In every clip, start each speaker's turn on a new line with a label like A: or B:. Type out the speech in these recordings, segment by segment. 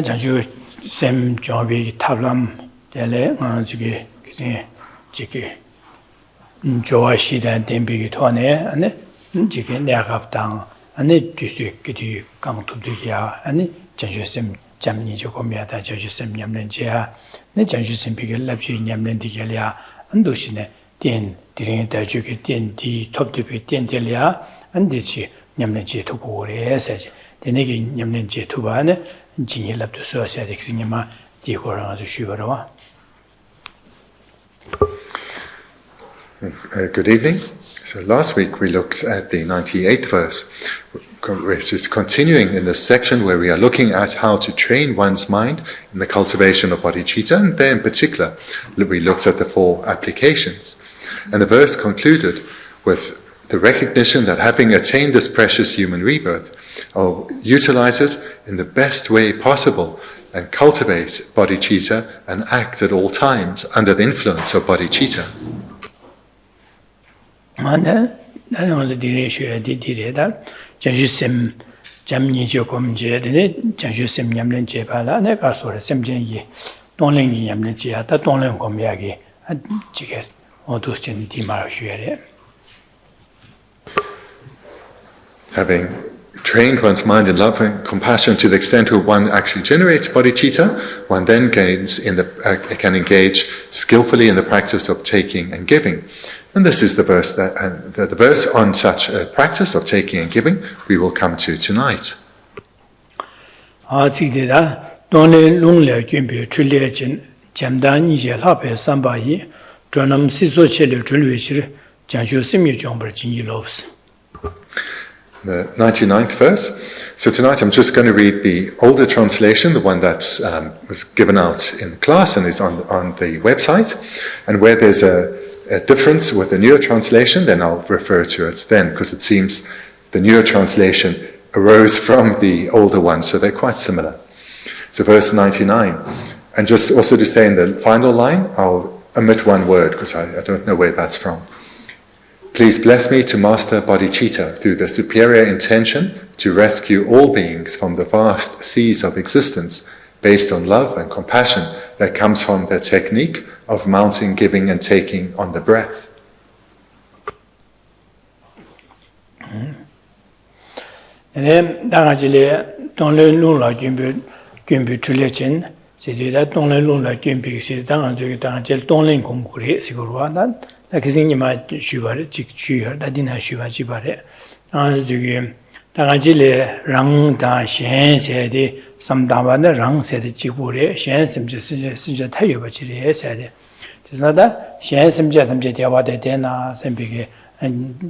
A: 자주 샘 저기 탑람 될래 저기 저기 좋아시다 댐비기 토네 아니 저기 내가당 아니 뒤수기디 강도들이야 아니 자주 샘 잠니 조금이야다 자주 샘 냠는지야 내 자주 샘 비길 랍지 냠는디게야 안도시네 된 드링다 저기 된디 톱드비 된들이야 안디치 냠는지 두고래 해서지 되네게 냠는지 두바네 진일랍도 소셔야 되겠으니마 디고랑 아주 쉬버와.
B: Good evening. So last week we looked at the 98th verse, which is continuing in this section where we are looking at how to train one's mind in the cultivation of bodhicitta, and there in particular we looked at the 4 applications. And the verse concluded with the recognition that having attained this precious human rebirth, I'll utilize it in the best way possible and cultivate bodhicitta and act at all times under the influence of bodhicitta.
A: 나는 디레셔야 디디레다 자주심 잠니 조금 제데 자주심 냠는 제발라 내가 소리 샘전이 동랭이 냠는 제하다 동랭 공부하기 지게 어두스진 디마셔야.
B: Having trained one's mind in love and compassion to the extent where one actually generates bodhicitta, one then can engage skillfully in the practice of taking and giving. And this is the verse the verse on such a practice of taking and giving we will come to tonight. The 99th verse. So tonight I'm just going to read the older translation, the one that was given out in class and is on the website. And where there's a difference with the newer translation, then I'll refer to it then, because it seems the newer translation arose from the older one, so they're quite similar. So verse 99. And just also to say in the final line, I'll omit one word, because I don't know where that's from. Please bless me to master bodhicitta through the superior intention to rescue all beings from the vast seas of existence based on love and compassion that comes from the technique of mounting, giving and taking on the breath.
A: 다기생님아 쉬바래 직주여 다디나 쉬바 지바래 저기 다가질에 랑다 현세의 삼다반의 랑세의 지구래 현심제 신제 타여버지래 해서래 지나다 현심제 담제 대화대 되나 선비게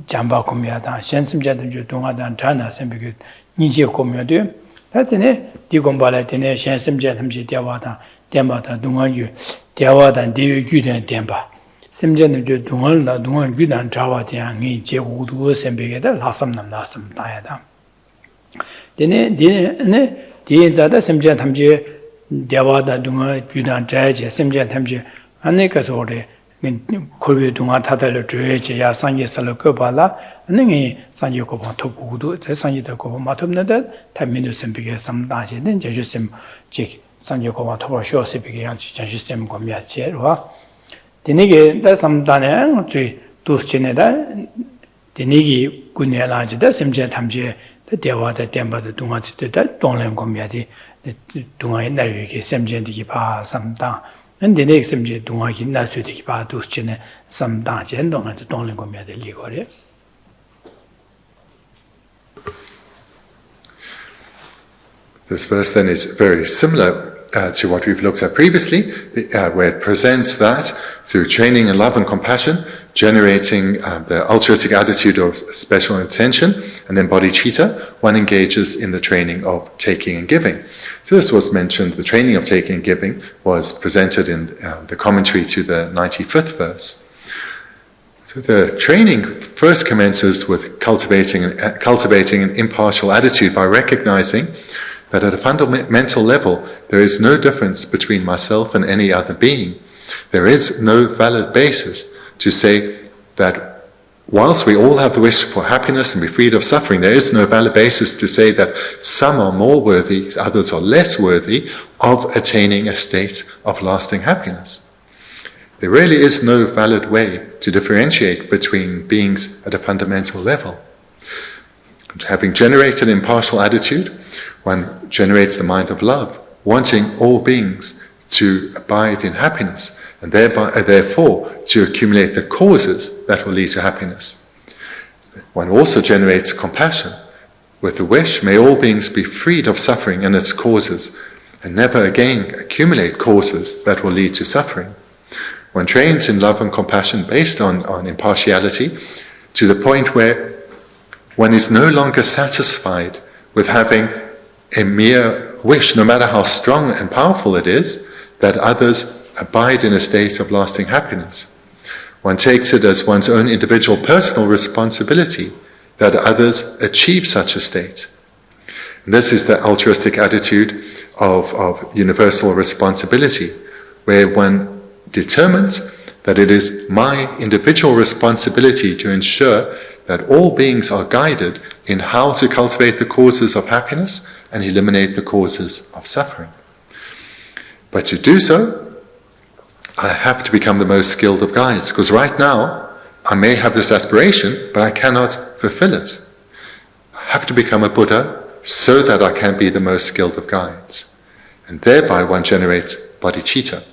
A: 잠바 공미하다 현심제 담제 동하다 다나 선비게 니제 공미도 다스네 디공발에 되네 현심제 담제 대화다 대마다 동안유 대화다 대외 규된 대바 심전의 동안나 동안 규단 자와대양이 제고도 선배게다 라삼남 나삼 다야다 되네 디자다 심전 탐지 대화다 동안 규단 자제 심전 탐지 안에가서 오래 고비 동안 타달을 줘야지야 상계살로 거발라 안에 상계고 토고도 대상이다 고 마톱나다 타민도 선배게 삼다시는 제주심 즉 상계고 토버 쇼스비게 양치 제주심 고미야체로와 되네게 다 삼단에 저희 도스체네다 되네기 군내라지다 심제 탐제 대화다 댐바다 동아치다 동랭 공미야디 동아의 날위게 심제디기 바 삼단 근데네 심제 동아기 나수디기 바 도스체네 삼단 전동한테 동랭 공미야디 리고래.
B: This verse then is very similar to what we've looked at previously, where it presents that through training in love and compassion, generating the altruistic attitude of special intention, and then bodhicitta, one engages in the training of taking and giving. So this was mentioned, the training of taking and giving was presented in the commentary to the 95th verse. So the training first commences with cultivating an impartial attitude by recognizing that at a fundamental level, there is no difference between myself and any other being. There is no valid basis to say that whilst we all have the wish for happiness and be freed of suffering, there is no valid basis to say that some are more worthy, others are less worthy of attaining a state of lasting happiness. There really is no valid way to differentiate between beings at a fundamental level. Having generated an impartial attitude, one generates the mind of love, wanting all beings to abide in happiness, and therefore to accumulate the causes that will lead to happiness. One also generates compassion, with the wish, may all beings be freed of suffering and its causes, and never again accumulate causes that will lead to suffering. One trains in love and compassion based on impartiality to the point where one is no longer satisfied with having a mere wish, no matter how strong and powerful it is, that others abide in a state of lasting happiness. One takes it as one's own individual personal responsibility that others achieve such a state. And this is the altruistic attitude of universal responsibility, where one determines that it is my individual responsibility to ensure that all beings are guided in how to cultivate the causes of happiness and eliminate the causes of suffering. But to do so, I have to become the most skilled of guides, because right now I may have this aspiration, but I cannot fulfill it. I have to become a Buddha so that I can be the most skilled of guides. And thereby one generates bodhicitta.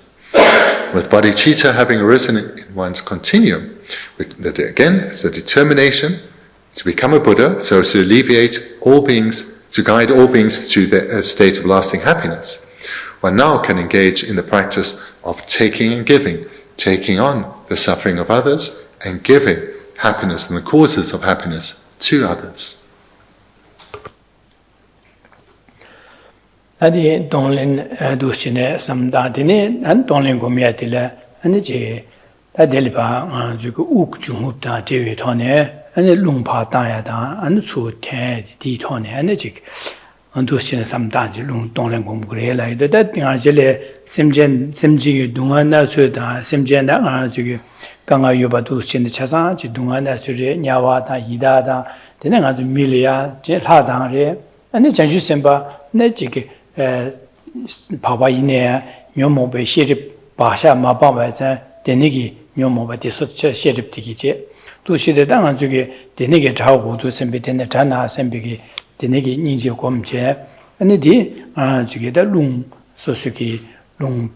B: With bodhicitta having arisen in one's continuum, again, it's a determination to become a Buddha, so to alleviate all beings, to guide all beings to the state of lasting happiness. One now can engage in the practice of taking and giving, taking on the suffering of others and giving happiness and the causes of happiness to others.
A: Adi donglin dushine samdadine an donglin gomyatile ani je adeliba zugu uk jumuta dewi thone ani lungpa ta da an su the di thone ani jik dushine samdaji lung donglin gomgre la ida da ngajele simji dunga na su da simje na zugu kanga yoba dushine chasa ji dunga na su re nyawa da ida da dene ngaju milya je la da re ani janju semba ne jik Papa ine myomobe shirip basha mababa za denigi myomoba deso shirip tikiche tu shide dangan zuge denigi chagu du sembe dene chana sembe denigi ninje gomche ane di zuge da lung sosuki lung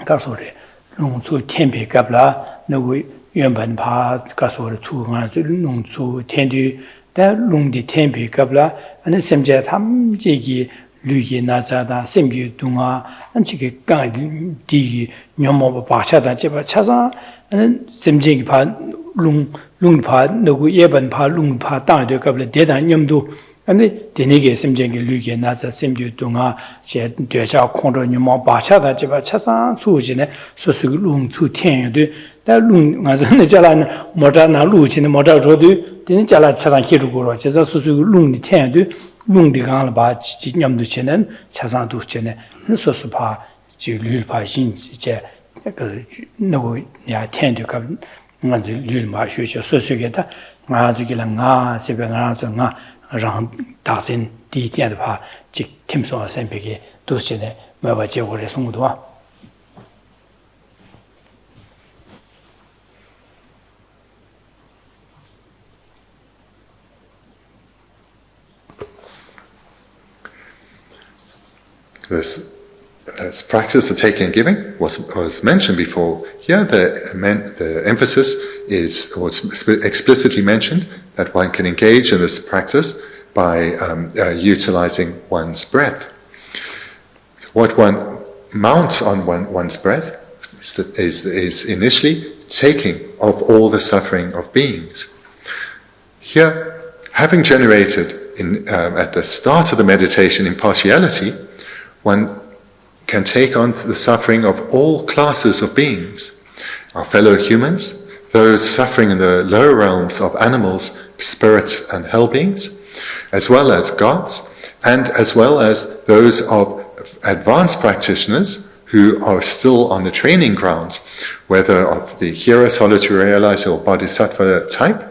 A: kasore lung zu tenpe kapla nagu yuanban pa kasore zu lung zu tendu da lung di tenpe kapla ane semje tam jegi Lugi Nazada, Sembu Dunga, and Chiki Gang Digi, Nyomo Bachada, Jeba Chaza, and Semjing Pa Lung Pa, Nogu Eban Pa, Lung Pa, Dang, the couple of dead and Yumdu, and the Denigi, Semjing, Lugi Naza, Sembu Dunga, she had Deja Kondo, Nyomo Bachada, Jeba Chaza, Sujine, Sosu Lung to Ten, that Lung as an Jalan, Modana Luch in the Modal Rodu, the Jala Chazan Kiruguro, Chaza Susu Lung the Ten. Lung di gang ba chi nyam du chen chasang du chen so su pa ji lü pa xin je ge no ya tian de ka nga ji lü ma xue xue so su ge da nga ji ge la nga se be nga zo nga rang da sin di tian de pa ji tim so sen be ge du chen de ma ba je wo le song du wa
B: This practice of taking and giving was mentioned before. Here the emphasis was explicitly mentioned that one can engage in this practice by utilizing one's breath. So what one mounts on one's breath is initially taking of all the suffering of beings. Here, having generated at the start of the meditation impartiality, one can take on the suffering of all classes of beings, our fellow humans, those suffering in the lower realms of animals, spirits and hell beings, as well as gods, and as well as those of advanced practitioners who are still on the training grounds, whether of the hero, solitary realizer, or bodhisattva type,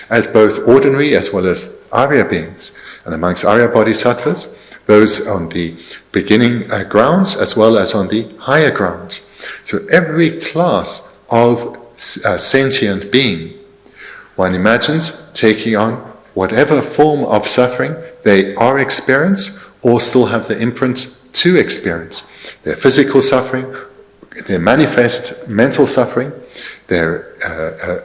B: as both ordinary as well as Arya beings. And amongst Arya bodhisattvas, those on the beginning grounds as well as on the higher grounds. So every class of sentient being, one imagines taking on whatever form of suffering they are experiencing or still have the imprints to experience. Their physical suffering, their manifest mental suffering, their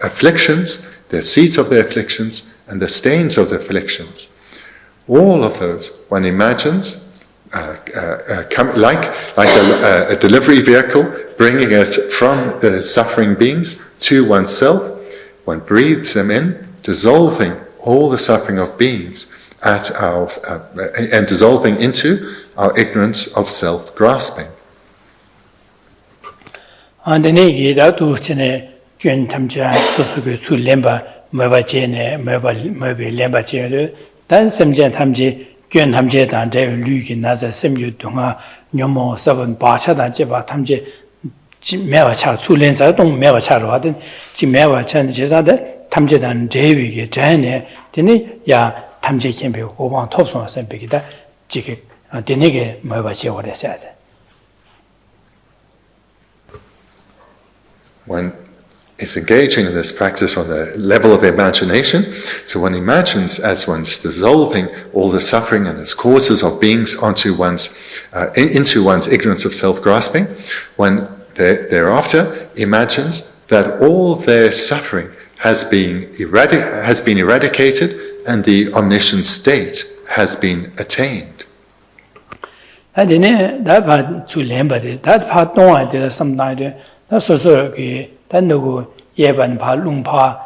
B: afflictions, their seat of their afflictions, and the stains of the afflictions. All of those, one imagines, like a delivery vehicle, bringing it from the suffering beings to oneself. One breathes them in, dissolving all the suffering of beings and dissolving into our ignorance of self-grasping.
A: Dan semjen tamji gyön tamje dan de lügi naza semyu dunga nyomo sabon bacha dan je ba tamje mewa cha sulen sa dong mewa cha ro den ji mewa chan je sa de tamje dan dewi ge jane dini ya tamje kembe go bang top so sen be gi da ji ge dini ge mewa che wo de sa de.
B: When is engaging in this practice on the level of imagination. So one imagines as one's dissolving all the suffering and its causes of beings onto into one's ignorance of self-grasping. One thereafter imagines that all their suffering has been eradicated and the omniscient state has been attained.
A: Dan nugu yeban pa lung pa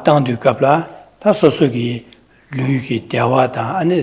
A: dang du kapla, ta sosu ki lu ki dewa da, ane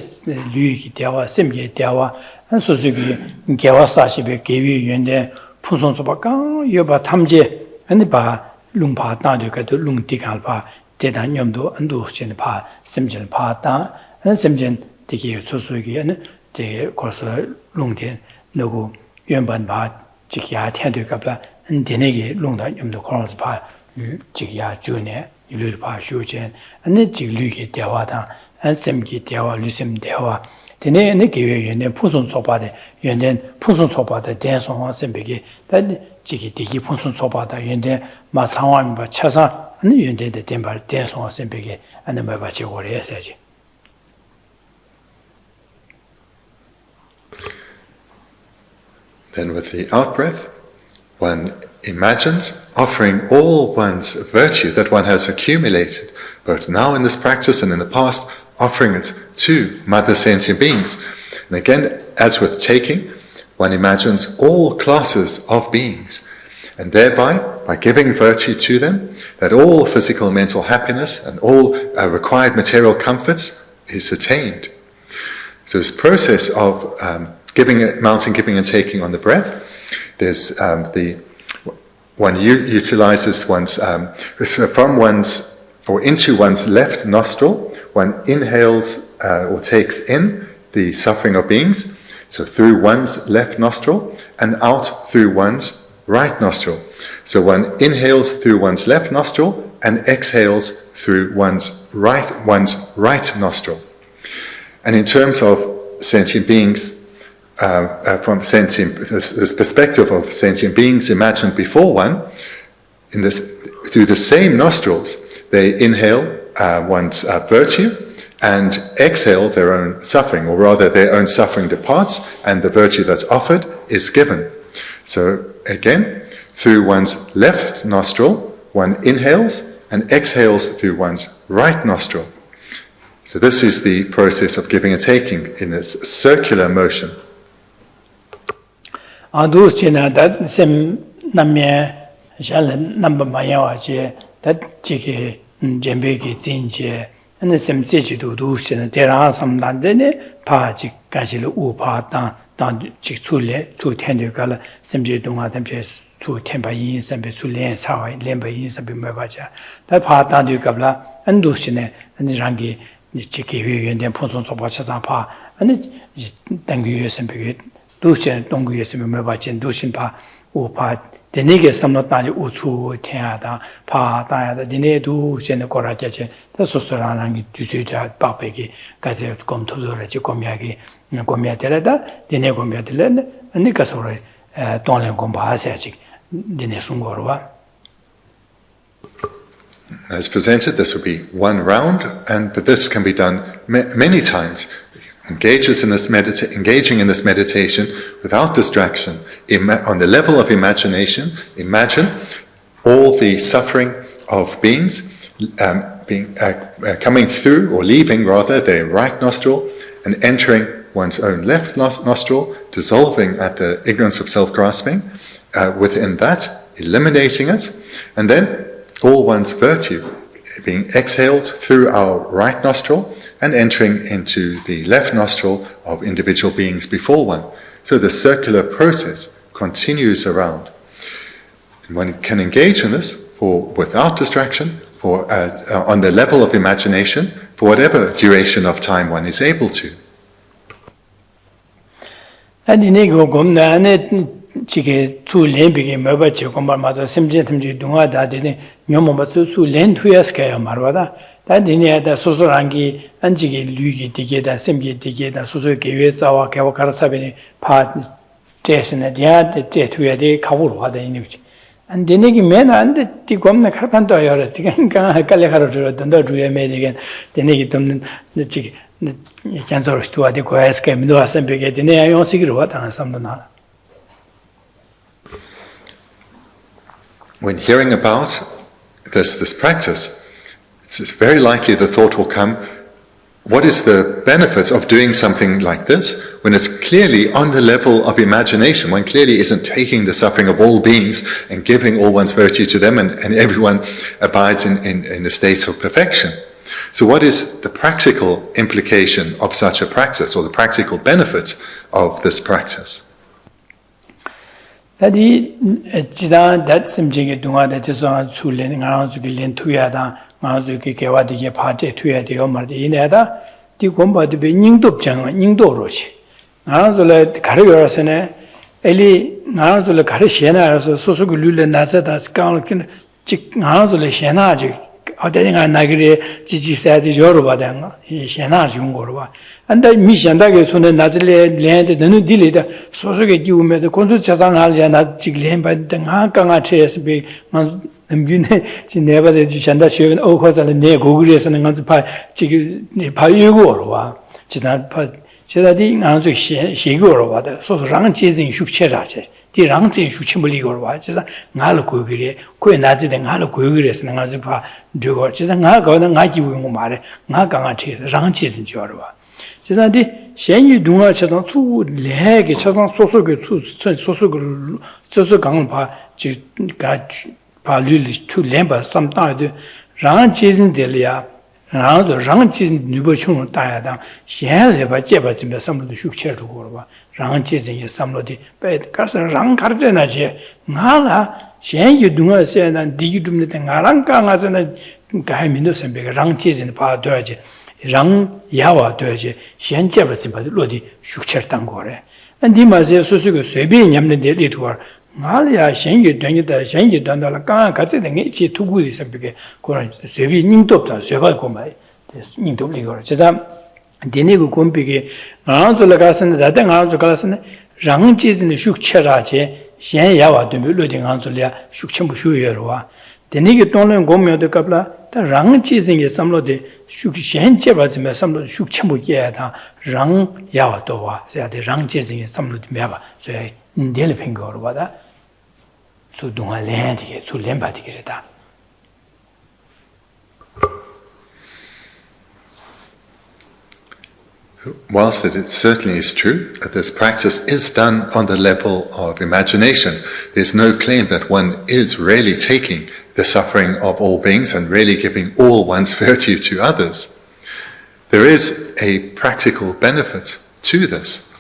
A: lu ki dewa, sim ki dewa, ane sosu ki gewa sashi be gewi yuan de pusong soba gang yoba tamje, ane pa lung pa dang du kato lung dikal pa, dedan nyamdo andu xin pa sim jen pa dang, ane sim jen diki sosu ki, ane diki korso lung den nugu yuan ban pa jiki ya tian du kapla, and Denegi Lungda Yum the Corals Pa Jigya June, Yulupa Shuchen, and the Jigluki Dewata, and Semki Dewa, Lusim Dewa. Tene and the Givi and then Pusun Sopade, and then Pusun Sopata dance on Sembeki, that Jiki Diki Pusun Sopata, and then Masawan Chasa, and you did the temper dance on Sembeki, and the Mabachi or Essage.
B: Then with the out-breath, one imagines offering all one's virtue that one has accumulated, both now in this practice and in the past, offering it to mother sentient beings. And again, as with taking, one imagines all classes of beings, and thereby, by giving virtue to them, that all physical and mental happiness and all required material comforts is attained. So this process of mounting, giving and taking on the breath, there's one utilizes one's into one's left nostril. One inhales or takes in the suffering of beings, so through one's left nostril and out through one's right nostril. So one inhales through one's left nostril and exhales through one's right nostril. And in terms of sentient beings, from this perspective of sentient beings imagined before one, through the same nostrils, they inhale one's virtue and exhale their own suffering, or rather their own suffering departs and the virtue that's offered is given. So again, through one's left nostril, one inhales and exhales through one's right nostril. So this is the process of giving and taking in its circular motion.
A: Adu china that sem namye shall number mayawaje that chiki jembeki zinje and the sem sichi do china there are some landene pa chik kashil upa dan chik sule to tender gala semje dunga tempe to temper yin sembe sulen sawa lemba yin sembe mabaja that pa dan du gabla and do chine and rangi chiki yu den punson so pa cha pa and dangu sembe Dushin Dongu Yesime Mabachin Dushin Pa Upa Denige samnotnaji utu teada, pa taada, dinedu sene korajache, the sosoranangi dusuja papegi, gazet com todoraci comiagi, comiateleda, dine comiateled, and Nicasore, Tonlen comba asiatic, dinesungorva.
B: As presented, this would be one round, but this can be done many times. Engaging in this meditation without distraction, on the level of imagination, imagine all the suffering of beings coming through, or leaving rather, their right nostril and entering one's own left nostril, dissolving at the ignorance of self-grasping, within that, eliminating it, and then all one's virtue being exhaled through our right nostril and entering into the left nostril of individual beings before one. So the circular process continues around. And one can engage in this without distraction, on the level of imagination, for whatever duration of time one is able to.
A: Chike su len bige meba che kombar ma do simje timji dunga da de nyomo ba su len tuyas ka ya marwa da de ne da so rangi anjige lugi dige da simje dige da so gewe zawa ka wa kar sabe pa tesne dia de tuya de kawur wa da ini uchi an de ne gi mena an de ti gomna karpan do yo ras tigan ka kale kharo do da duya me de de ne gi tum de chike cancer sto de ko es ka mi do asem bige de ne ayon sigiro wa da samdo na.
B: When hearing about this practice, it's very likely the thought will come, what is the benefit of doing something like this when it's clearly on the level of imagination? One clearly isn't taking the suffering of all beings and giving all one's virtue to them, and everyone abides in a state of perfection. So what is the practical implication of such a practice, or the practical benefits of this practice?
A: Tadi jida dat simjinge dunga da jeso su len ngao zu gi len tuya da ngao zu gi kewa de ge pha je tuya de yo mar de ine da di gomba de be ningdop jang ningdo ro shi ngao zu le gar yo ra sene eli ngao zu le gar shena so so gu lu le na sa da ska kin chi ngao zu le shena ji 어디 가 나기래 지지사지 여러 바당 시나 중고로와 안다 미션다게 손에 나질래 랜데 너는 딜이다 소속에 기우면도 건수 자산할 나 지금 받던 한강아 체스비 만 음균에 지내바데 지산다 시원 오코살에 내 고글에서는 간주 파 지금 파유고로와 지난 파 제다디 나주 시고로와다 소소랑 지진 숙체라체 디랑진 숙체물리고로와 지사 나를 고글에 코에 나지데 나를 고글에서 나주 파 되고 지사 나 거는 나기 우용 말에 나 강아 체스 랑 지진 줘로와 지사디 현유 동아 차상 수 레게 차상 소소게 소소 강을 봐 지가 발률 투 렘바 삼다데 랑 지진 될이야然后让其女不穷大的，现在把这把这边什么都修起来过了吧？让这些也什么的，被可是让看着那些，俺啦，现在东啊现在第一种的，俺让干啊现在改名都是别个让这些把多少钱，让要啊多少钱，现在把这把落地修起来当过来，那你嘛是说个随便你们的里头。말이야 생기 되니다 생기 된다라 까 같이 된게 지 두고 있어 비게 그런 쇠비 닝도 없다 쇠발 고마이 닝도 리고 제가 디네고 곰비게 나한테 가서는 다들 나한테 가서는 랑지즈는 숙체라제 현야와 되물로딩 한솔이야 숙체무 쉬어요와 디네게 돈은 고면도 갑라 다 랑지즈에 삼로데 숙현체 받으면 삼로 숙체무 게다 랑야와 도와 제가 랑지즈에 삼로데 매봐 저 델 핑거로 받아 수 동안 렌디게 수 렌바디게다
B: Whilst it certainly is true that this practice is done on the level of imagination, there's no claim that one is really taking the suffering of all beings and really giving all one's virtue to others. There is a practical benefit to this.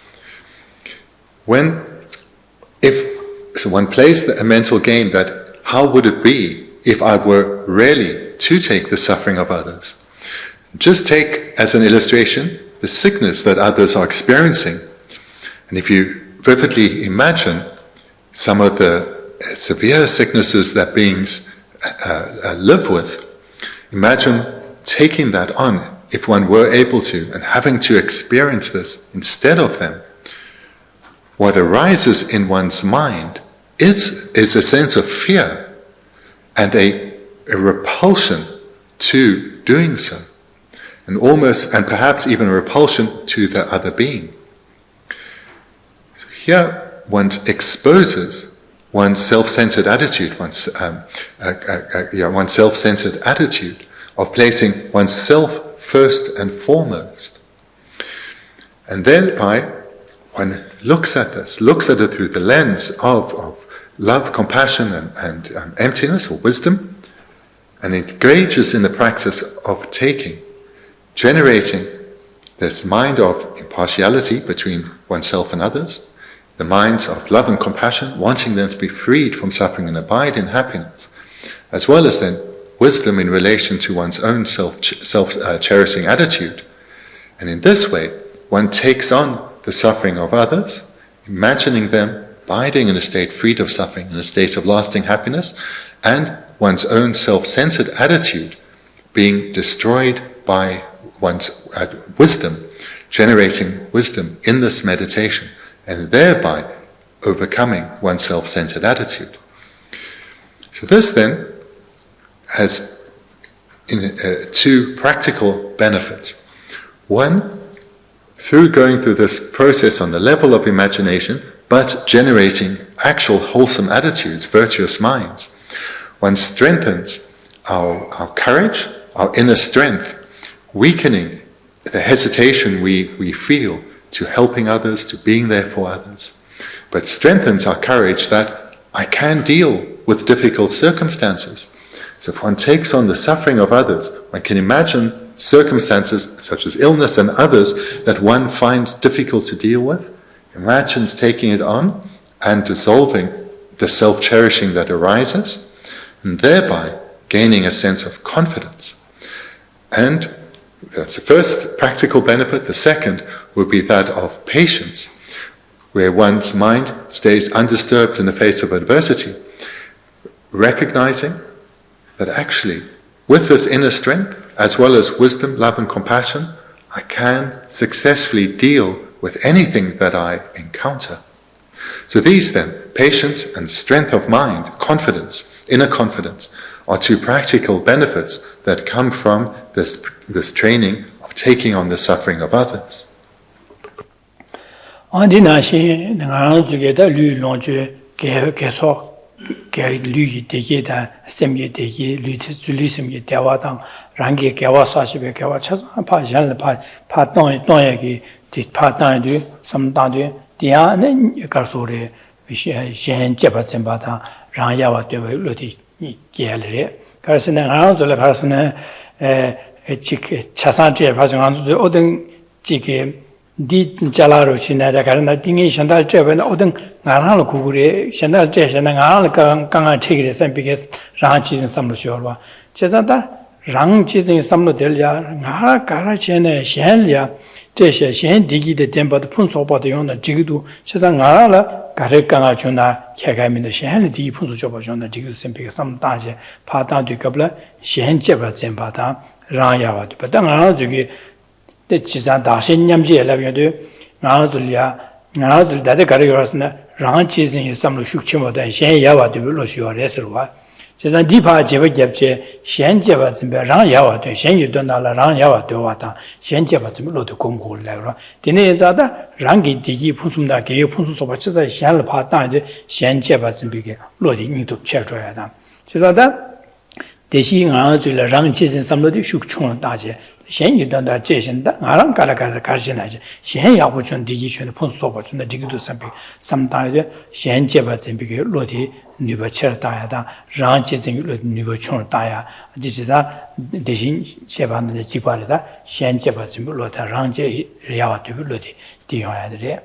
B: If one plays a mental game that how would it be if I were really to take the suffering of others? Just take as an illustration the sickness that others are experiencing. And if you vividly imagine some of the severe sicknesses that beings live with, imagine taking that on, if one were able to, and having to experience this instead of them. What arises in one's mind is a sense of fear and a repulsion to doing so, and perhaps even a repulsion to the other being. So here one exposes one's self-centered attitude, one's self-centered attitude of placing oneself first and foremost. And thereby one looks at it through the lens of love, compassion, and emptiness or wisdom, and engages in the practice of taking, generating this mind of impartiality between oneself and others, the minds of love and compassion, wanting them to be freed from suffering and abide in happiness, as well as then wisdom in relation to one's own self-cherishing attitude. And in this way, one takes on the suffering of others, imagining them abiding in a state freed of suffering, in a state of lasting happiness, and one's own self-centered attitude being destroyed by one's wisdom, generating wisdom in this meditation, and thereby overcoming one's self-centered attitude. So this then has two practical benefits. One, through going through this process on the level of imagination, but generating actual wholesome attitudes, virtuous minds, one strengthens our courage, our inner strength, weakening the hesitation we feel to helping others, to being there for others, but strengthens our courage that I can deal with difficult circumstances. So if one takes on the suffering of others, one can imagine circumstances such as illness and others that one finds difficult to deal with, imagines taking it on and dissolving the self-cherishing that arises, and thereby gaining a sense of confidence. And that's the first practical benefit. The second would be that of patience, where one's mind stays undisturbed in the face of adversity, recognizing that actually, with this inner strength, as well as wisdom, love and compassion, I can successfully deal with anything that I encounter. So these then, patience and strength of mind, confidence, inner confidence, are two practical benefits that come from this training of taking on the suffering of others.
A: Lugi degi da semye degi luisimye dewa dang rangi gewa sashibe gewa chasa pa jan pa doya gi di pa doya du sam da du dia ne karsore shen jeba zemba da rang yawa de lo di gelre karsene ran zole karsene chik chasan je ba jang an odeng jige di jalaro chinada karana dingi shandal chebe odeng ngarang gugure shandal che shandal ngarang kanga chegire sambige rang chi samlo shorwa chezada rang chi samlo delya ngara kara chene shenlia teshe shen digi de temba de punso ba de yona jigidu cheza ngara gare kanga chuna khegamin de shen digi punso joba jona jigidu sambige sam daje pa da de kabla shen cheba zemba da rang yawa de ba ngara jugi the Chizan Dashin Yamji Elabiadu, Nazulia, Nazul Dada Garigorasna, Ran Chizin is some Shukchimo, and Shen Yawa to Lucio Reserva. Chizan Dipa Jeva Gebje, Shen Jeva Zimbe, Ran Yawa to Shen Yudonala, Ran Yawa to Wata, Shen Jeva Zimlo to Congo Lagra. Dinezada, Rangi Digi Pusumda, Gay Pususobacha, Shen Patan, Shen Jeva Zimbige, loading into Chetroyada. Chizada, the Shi Nazula, Ran Chizin, somebody Shukchon Daje. Shen Yudanda Jason, Aram Kalakaza Karsinaja, Shen Yabuchon Digichon, Punsobachon, the Digidu Sampi, sometimes Shen Jeba Zimbig, Lodi, Nuba Chertayada, Ran Chizing, Nubachon Taya, this is that the Shin Sheban the Chiparada, Shen Jeba Zimbulota, Ranje Riawa to Lodi, Dioadre.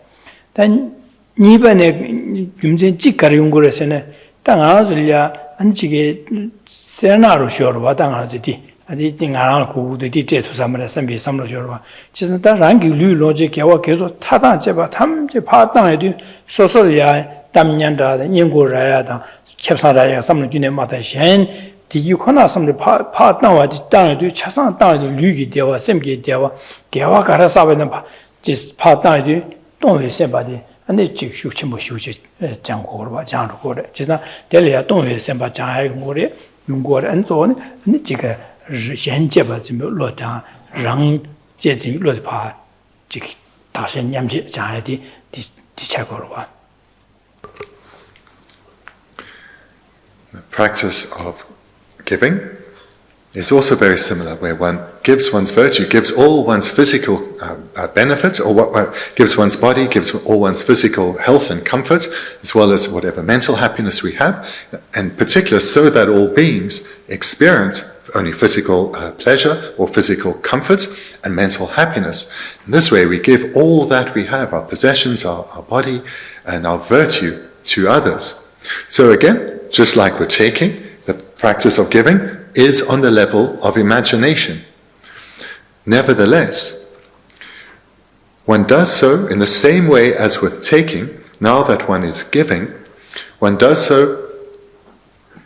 A: Then Nibane Yumzin Chikariunguresene, Tangazulia, and Chige Senaro Shore, Watangaziti. 아디 띵아랑 고고도 디제 투사마라 선비 삼로 저와 지금 다 랑기 류 로제 개와 계속 타다 제바 탐제 파당에도 소소리아 담년다 인고라야다 캡사라야 삼로 뒤에 마다 현 디기 코나 삼로 파당와 땅에도 차상 땅에도 류기 되와 샘기 되와 개와 가라사베는 지스 파당에도 동회 세바디 안데 직슈치 뭐 쉬우지 장고로 봐 장고로 지금 델리아 동회 세바 장하이 고래 용고를 안존 근데 지금 人接吧，怎么落当让接近落的怕，这个大神年纪将来的结果了吧。
B: The practice of giving is also very similar, where one gives one's virtue, gives all one's physical benefits, or gives one's body, gives all one's physical health and comfort, as well as whatever mental happiness we have, in particular, so that all beings experience only physical pleasure or physical comfort and mental happiness. In this way, we give all that we have, our possessions, our body, and our virtue to others. So again, just like we're taking, the practice of giving is on the level of imagination. Nevertheless, one does so in the same way as with taking. Now that one is giving, one does so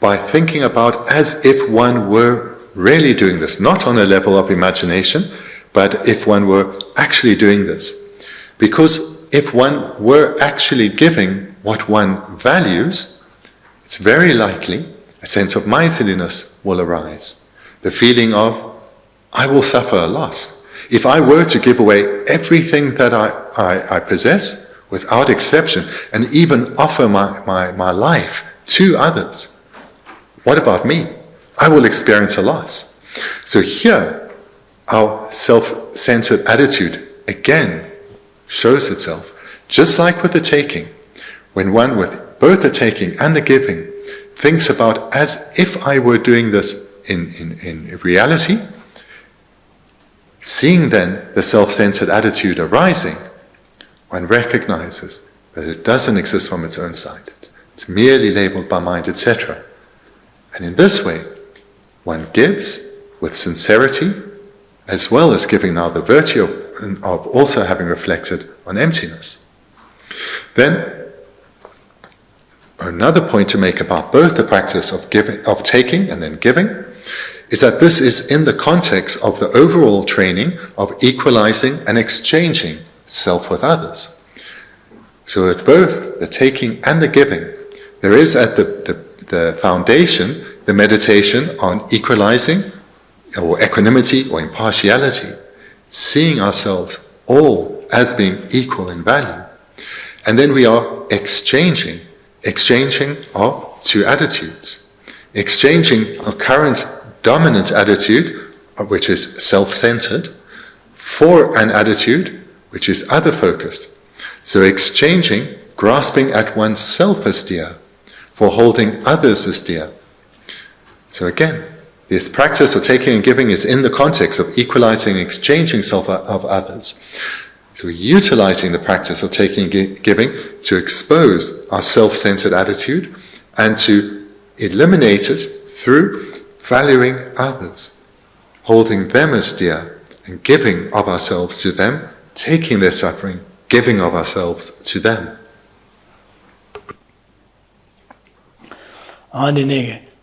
B: by thinking about as if one were really doing this, not on a level of imagination, but if one were actually doing this. Because if one were actually giving what one values, it's very likely a sense of miserliness will arise. The feeling of, I will suffer a loss. If I were to give away everything that I possess, without exception, and even offer my life to others, what about me? I will experience a loss. So here, our self-centered attitude again shows itself. Just like with the taking, when one with both the taking and the giving thinks about as if I were doing this in reality, seeing then the self-centered attitude arising, one recognizes that it doesn't exist from its own side. It's merely labeled by mind, etc. And in this way, one gives with sincerity, as well as giving now the virtue of also having reflected on emptiness. Then, another point to make about both the practice of taking and then giving is that this is in the context of the overall training of equalizing and exchanging self with others. So with both the taking and the giving, there is at the foundation the meditation on equalizing or equanimity or impartiality, seeing ourselves all as being equal in value. And then we are exchanging of two attitudes. Exchanging a current dominant attitude, which is self-centered, for an attitude which is other-focused. So exchanging, grasping at oneself as dear, for holding others as dear. So again, this practice of taking and giving is in the context of equalizing and exchanging self of others. So we're utilizing the practice of taking and giving to expose our self-centered attitude and to eliminate it through valuing others, holding them as dear, and giving of ourselves to them, taking their suffering, giving of ourselves to them.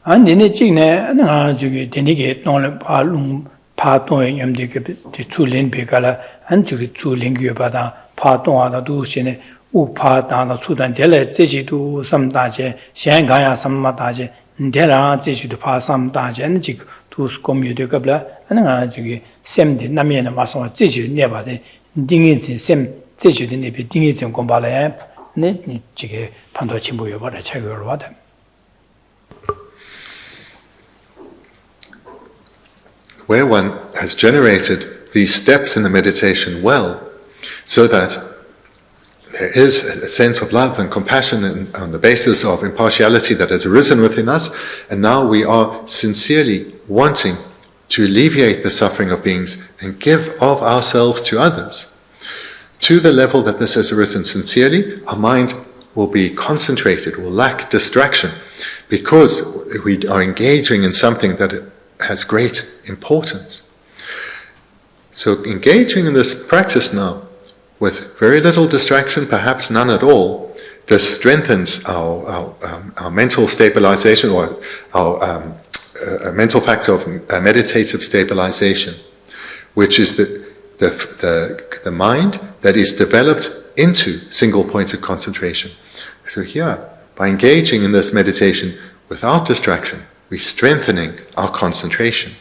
A: 안디네 찍네 나 저기 데니게 돈을 발룸 파동에 염되게 줄린 배가라 안 저기 줄린게 받아 파동하다도 신에 우파다나 수단 될래 제시도 삼다제 현가야 삼마다제 데라 제시도 파삼다제 지금 두스 고미되가블라 아나 저기 샘디 남면에 와서 제시 내봐데 딩인신 샘 제시도 내비 딩인신 공발에 네 지게 판도 친구여 버려 책을 와다
B: Where one has generated these steps in the meditation well, so that there is a sense of love and compassion on the basis of impartiality that has arisen within us, and now we are sincerely wanting to alleviate the suffering of beings and give of ourselves to others. To the level that this has arisen sincerely, our mind will be concentrated, will lack distraction, because we are engaging in something that has great importance. So engaging in this practice now, with very little distraction, perhaps none at all, this strengthens our mental stabilization, or our mental factor of meditative stabilization, which is the mind that is developed into single pointed concentration. So here, by engaging in this meditation without distraction, we're strengthening our concentration.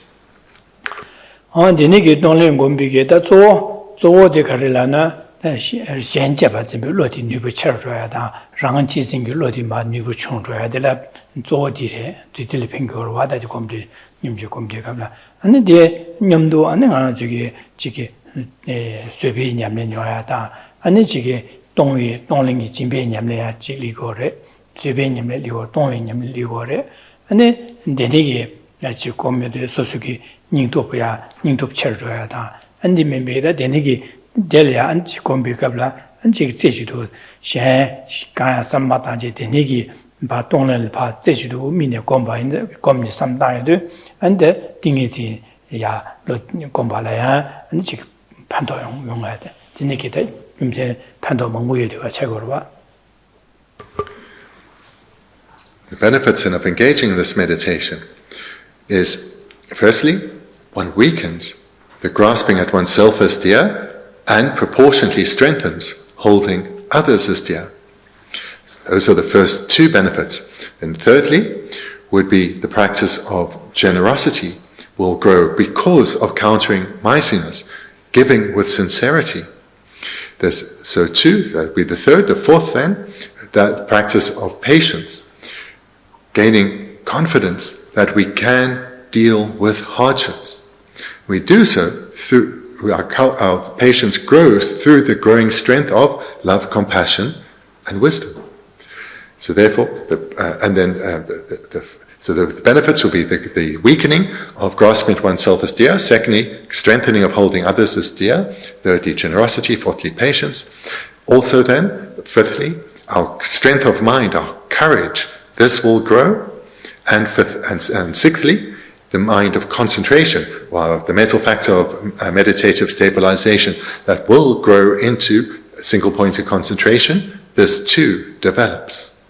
A: Delia anchi kombi kabla anchi zechidu shen kaya sammata je denegi ba tongnel ba zechidu mine komba in komni samda yadu ande dingi ya lo komba la ya anchi panto yong de denegi de yumse panto mongu yedu ga chegoro ba.
B: The benefits of engaging in this meditation is, firstly, one weakens the grasping at oneself as dear, and proportionately strengthens holding others as dear. Those are the first two benefits. And thirdly, would be the practice of generosity will grow because of countering miserliness, giving with sincerity. So two, that would be the third. The fourth then, that practice of patience, gaining confidence that we can deal with hardships. We do so through our patience grows through the growing strength of love, compassion, and wisdom. So therefore, the benefits will be the weakening of grasping at oneself as dear. Secondly, strengthening of holding others as dear. Thirdly, generosity. Fourthly, patience. Also then, fifthly, our strength of mind, our courage, this will grow. And sixthly, the mind of concentration, or the mental factor of meditative stabilization that will grow into single-pointed concentration, this too develops.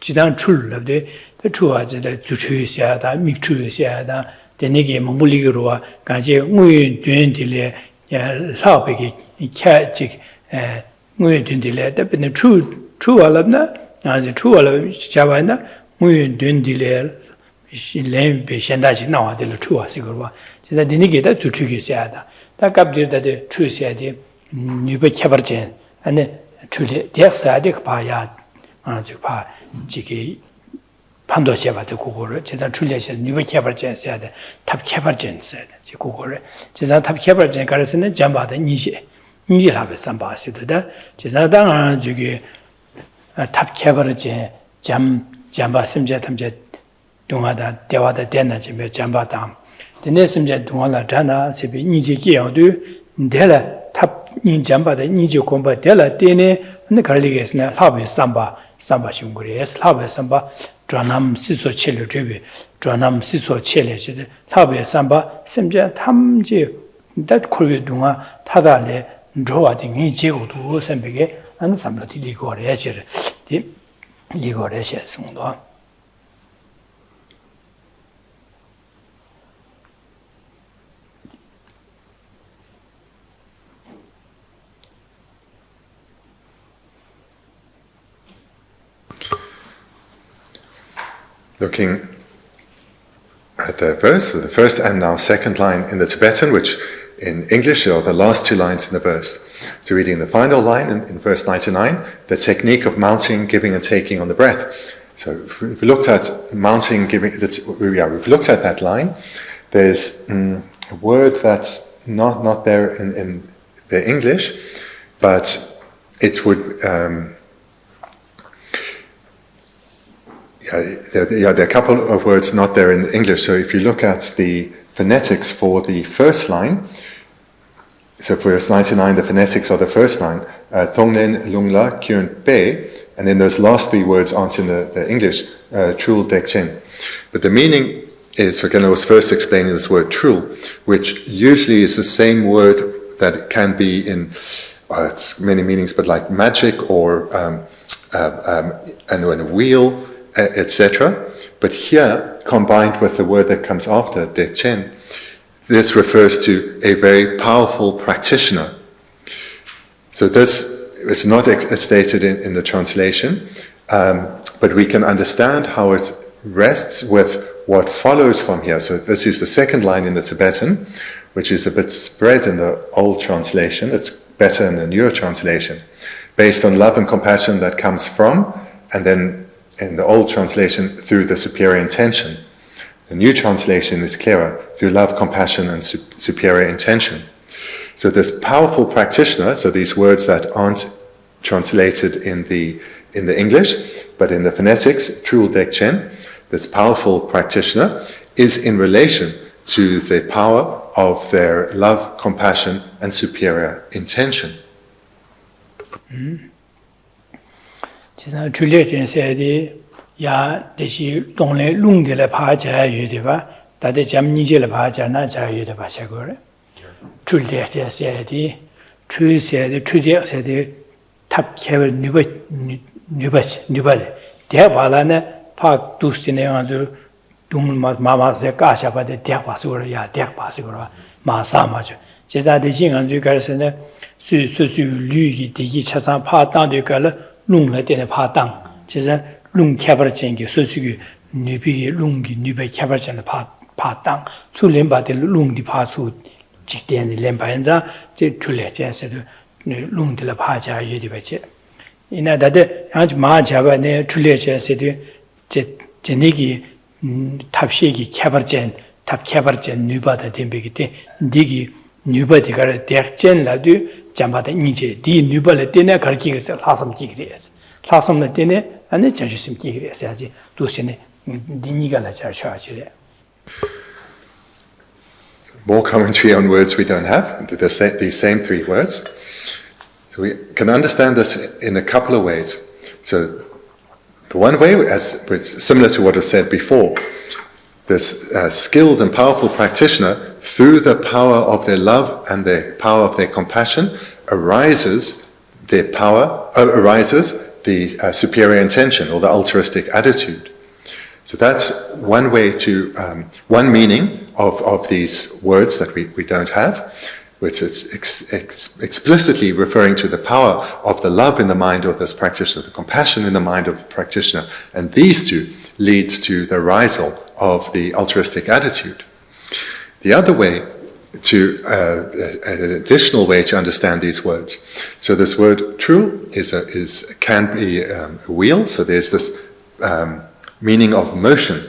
A: Jidang chul labde, the chua the zuchu siada, mikchu siada, the negi mumbuligurua, gaji mui dundile, laubeki, kajik, mui dundile, the been the true alabna, and the true alab javana, mui dundile, lembe shendaji now, the chua sigurua. The negi that zuchu siada, that gabdir that the true siadi, nube chabarjen, and the truly death sadik payat. Chopa, Jiki Pando Cheba to Kugore, Chesa Trulia, New Cabergen said, Tap Cabergen said, Chikugore, Chesa Tap Cabergen Garrison, Jamba, the Nishi, Niji have some basi to that, Chesa Dang Jugi Tap Cabergen, Jamba Simjatamjet, Dungada, Dewada Dena Jimbe Jamba Dam. The Nesimjet Dungala Jana, Sibi Niji Giodu, Della Tap in Jamba, the Niji Comba Della Dene, and the Carligas Labe Samba. Samba Shunguri, Labe Samba, Dranam Siso Chile Tribi, Dranam Siso Chile, Labe Samba, Semja Tamji, that Kuri Dunga, Tadale, Droading, Ichigo to Sembege, and Sambati Ligor Escher, the Ligor Escher Sundo.
B: Looking at the verse, the first and now second line in the Tibetan, which in English are the last two lines in the verse. So reading the final line in verse 99, the technique of mounting, giving and taking on the breath. So if we looked at mounting, giving, we've looked at that line. There's a word that's not there in the English, but it would... there are a couple of words not there in English. So if you look at the phonetics for the first line, so for verse 99, the phonetics are the first line, Tonglen Lungla Kyun Pe, and then those last three words aren't in the English, Trul Dekchen. But the meaning is, again, I was first explaining this word Trul, which usually is the same word that can be in, it's many meanings, but like magic or and a wheel, etc. But here, combined with the word that comes after, Dekchen, this refers to a very powerful practitioner. So this is not stated in the translation, but we can understand how it rests with what follows from here. So this is the second line in the Tibetan, which is a bit spread in the old translation. It's better in the newer translation. Based on love and compassion that comes from, and then in the old translation, through the superior intention. The new translation is clearer, through love, compassion, and superior intention. So this powerful practitioner, so these words that aren't translated in the English, but in the phonetics, Trul Dekchen, this powerful practitioner is in relation to the power of their love, compassion, and superior intention.
A: 야 대시 동네 룽데레 파자유데바 다데 잠니제레 파자나 자유데 바샤고레 출데세디 추세디 추데세디 탑케버 뉴바 대바라네 파 두스티네 아주 마마세 까샤바데 대바스고라 야 대바스고라 마사마죠 제자데 신안주 가르스네 수수수 류기 디기 차상 파당데 가르 룽레데네 파당 제자 lung kyabar chengi sosugi nubi lungi nubi kyabar chengi pa tang su lemba de lung di pa su jikden lemba yanza je chule chen se lung de la pa ja yedi bache ina dade yanj ma jaba ne chule chen se de je negi tabshegi kyabar chen tab kyabar chen nuba da dembegi de digi nuba de gar der chen la du jamba de nije di nuba le de na gar ki ge lasam ki ge es lasam le de ne ane chanchusim kigiri asaji dusine diniga la charchachire.
B: More commentary on words we don't have, these same three words. So we can understand this in a couple of ways. So the one way, as similar to what was said before, this skilled and powerful practitioner, through the power of their love and the power of their compassion, arises the superior intention or the altruistic attitude. So that's one way to, one meaning of these words that we don't have, which is explicitly referring to the power of the love in the mind of this practitioner, the compassion in the mind of the practitioner, and these two leads to the arisal of the altruistic attitude. The other way, an additional way to understand these words. So this word "true" can be a wheel. So there's this meaning of motion.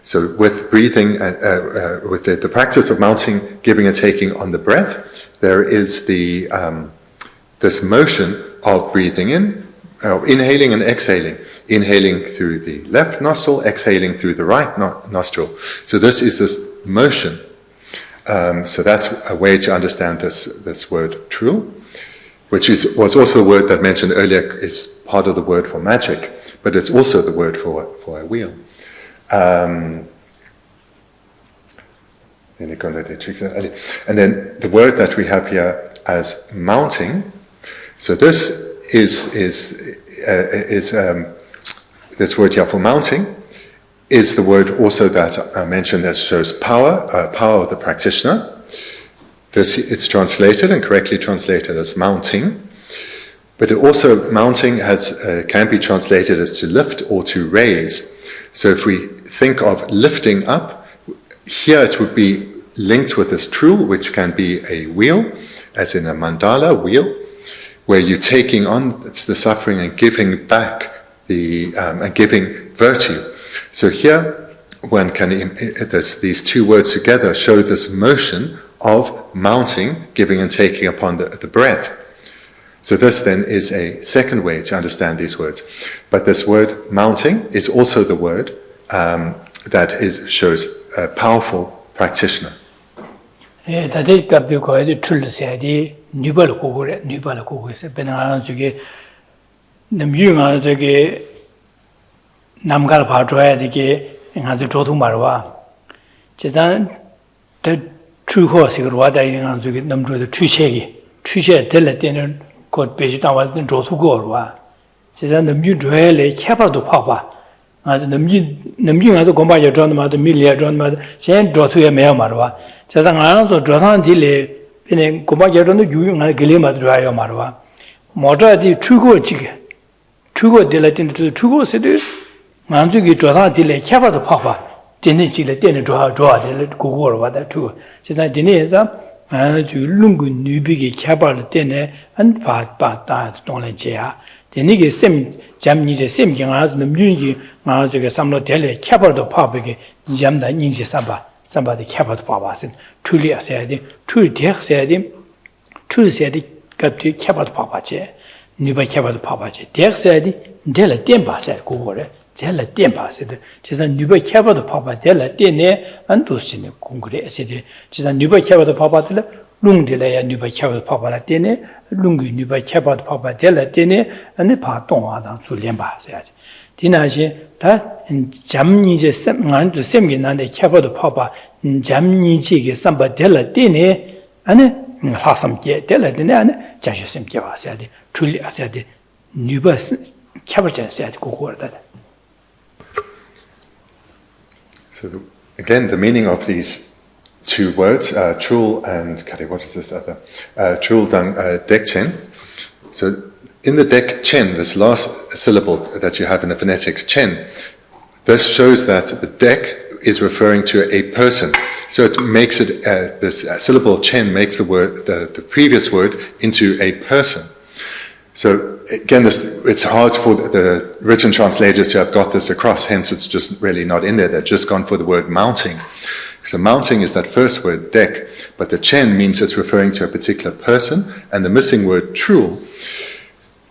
B: So with breathing, with the practice of mounting, giving and taking on the breath, there is this motion of breathing in, inhaling and exhaling. Inhaling through the left nostril, exhaling through the right nostril. So this is this motion. So that's a way to understand this word "true," which was also the word that mentioned earlier is part of the word for magic, but it's also the word for a wheel. And then the word that we have here as mounting. So this is this word here for mounting. Is the word also that I mentioned that shows power of the practitioner. It's translated and correctly translated as mounting, but it also mounting can be translated as to lift or to raise. So if we think of lifting up, here it would be linked with this trul, which can be a wheel, as in a mandala wheel, where you're taking on the suffering and giving back and giving virtue. So here, these two words together show this motion of mounting, giving and taking upon the breath. So this then is a second way to understand these words. But this word mounting is also the word that shows a powerful practitioner.
A: 다들 갑비고에도 틀려서야지 뉴발 고고래 뉴발 고고에서 배나가는 쪽에 남유가 저게 남갈 봐줘야 되게 아주 조통 말와 제산 더 추호식으로 와다 이런 쪽에 남주도 추셰 될 때는 곧 배지다 왔던 조투고와 제산 남유 줘야래 캐바도 파봐 아주 남유가도 공부하려 저는 마도 밀려 저는 마도 제 조투에 매어 말와 제산 안에서 저한 딜에 그냥 공부하려는 유용한 길에만 들어와요 말와 모자디 추고 될 때는 추고세도 만족이 저한 딜에 캐바도 파봐 되는지를 때는 좋아될 고고로 와다 추고 제산 되네서 아주 룽구 뉴비게 캐바를 때네 안 바다 동네지야 되니게 셈 잠니제 셈 경아서 남준이 아주게 삼로 될래 캐바도 파베게 잠다 인지 삼바데 캐바도 파바신 틀리야세야디 틀디야세야디 틀세야디 갑티 캐바도 파바제 뉴바 캐바도 파바제 디야세야디 될래 땜바세 고고래 젤라 땜바세데 제가 뉴바 캐바도 파바 될래 때네 안 도시네 공그레세데 제가 뉴바 캐바도 파바들 룽딜래야 뉴바 캐바도 파바라 때네 룽구 뉴바 캐바도 파바 될래 때네 안에 파동하다 줄렘바세야지 디나시 다 잠니제 셈만도 셈긴한데 캐바도 파바 잠니지게 삼바 될래 때네 안에 하삼게 될래 때네 안에 자셔셈게 와세야지 줄리아세야지 뉴바 캐바자세야지 고고르다.
B: So again, the meaning of these two words, chul and what is this other? Chul dang dek chen. So in the dek chen, this last syllable that you have in the phonetics chen, this shows that the dek is referring to a person. So it makes it this syllable chen makes the word the previous word into a person. So again, it's hard for the written translators to have got this across, hence it's just really not in there. They've just gone for the word mounting. So mounting is that first word, dek, but the chen means it's referring to a particular person, and the missing word trul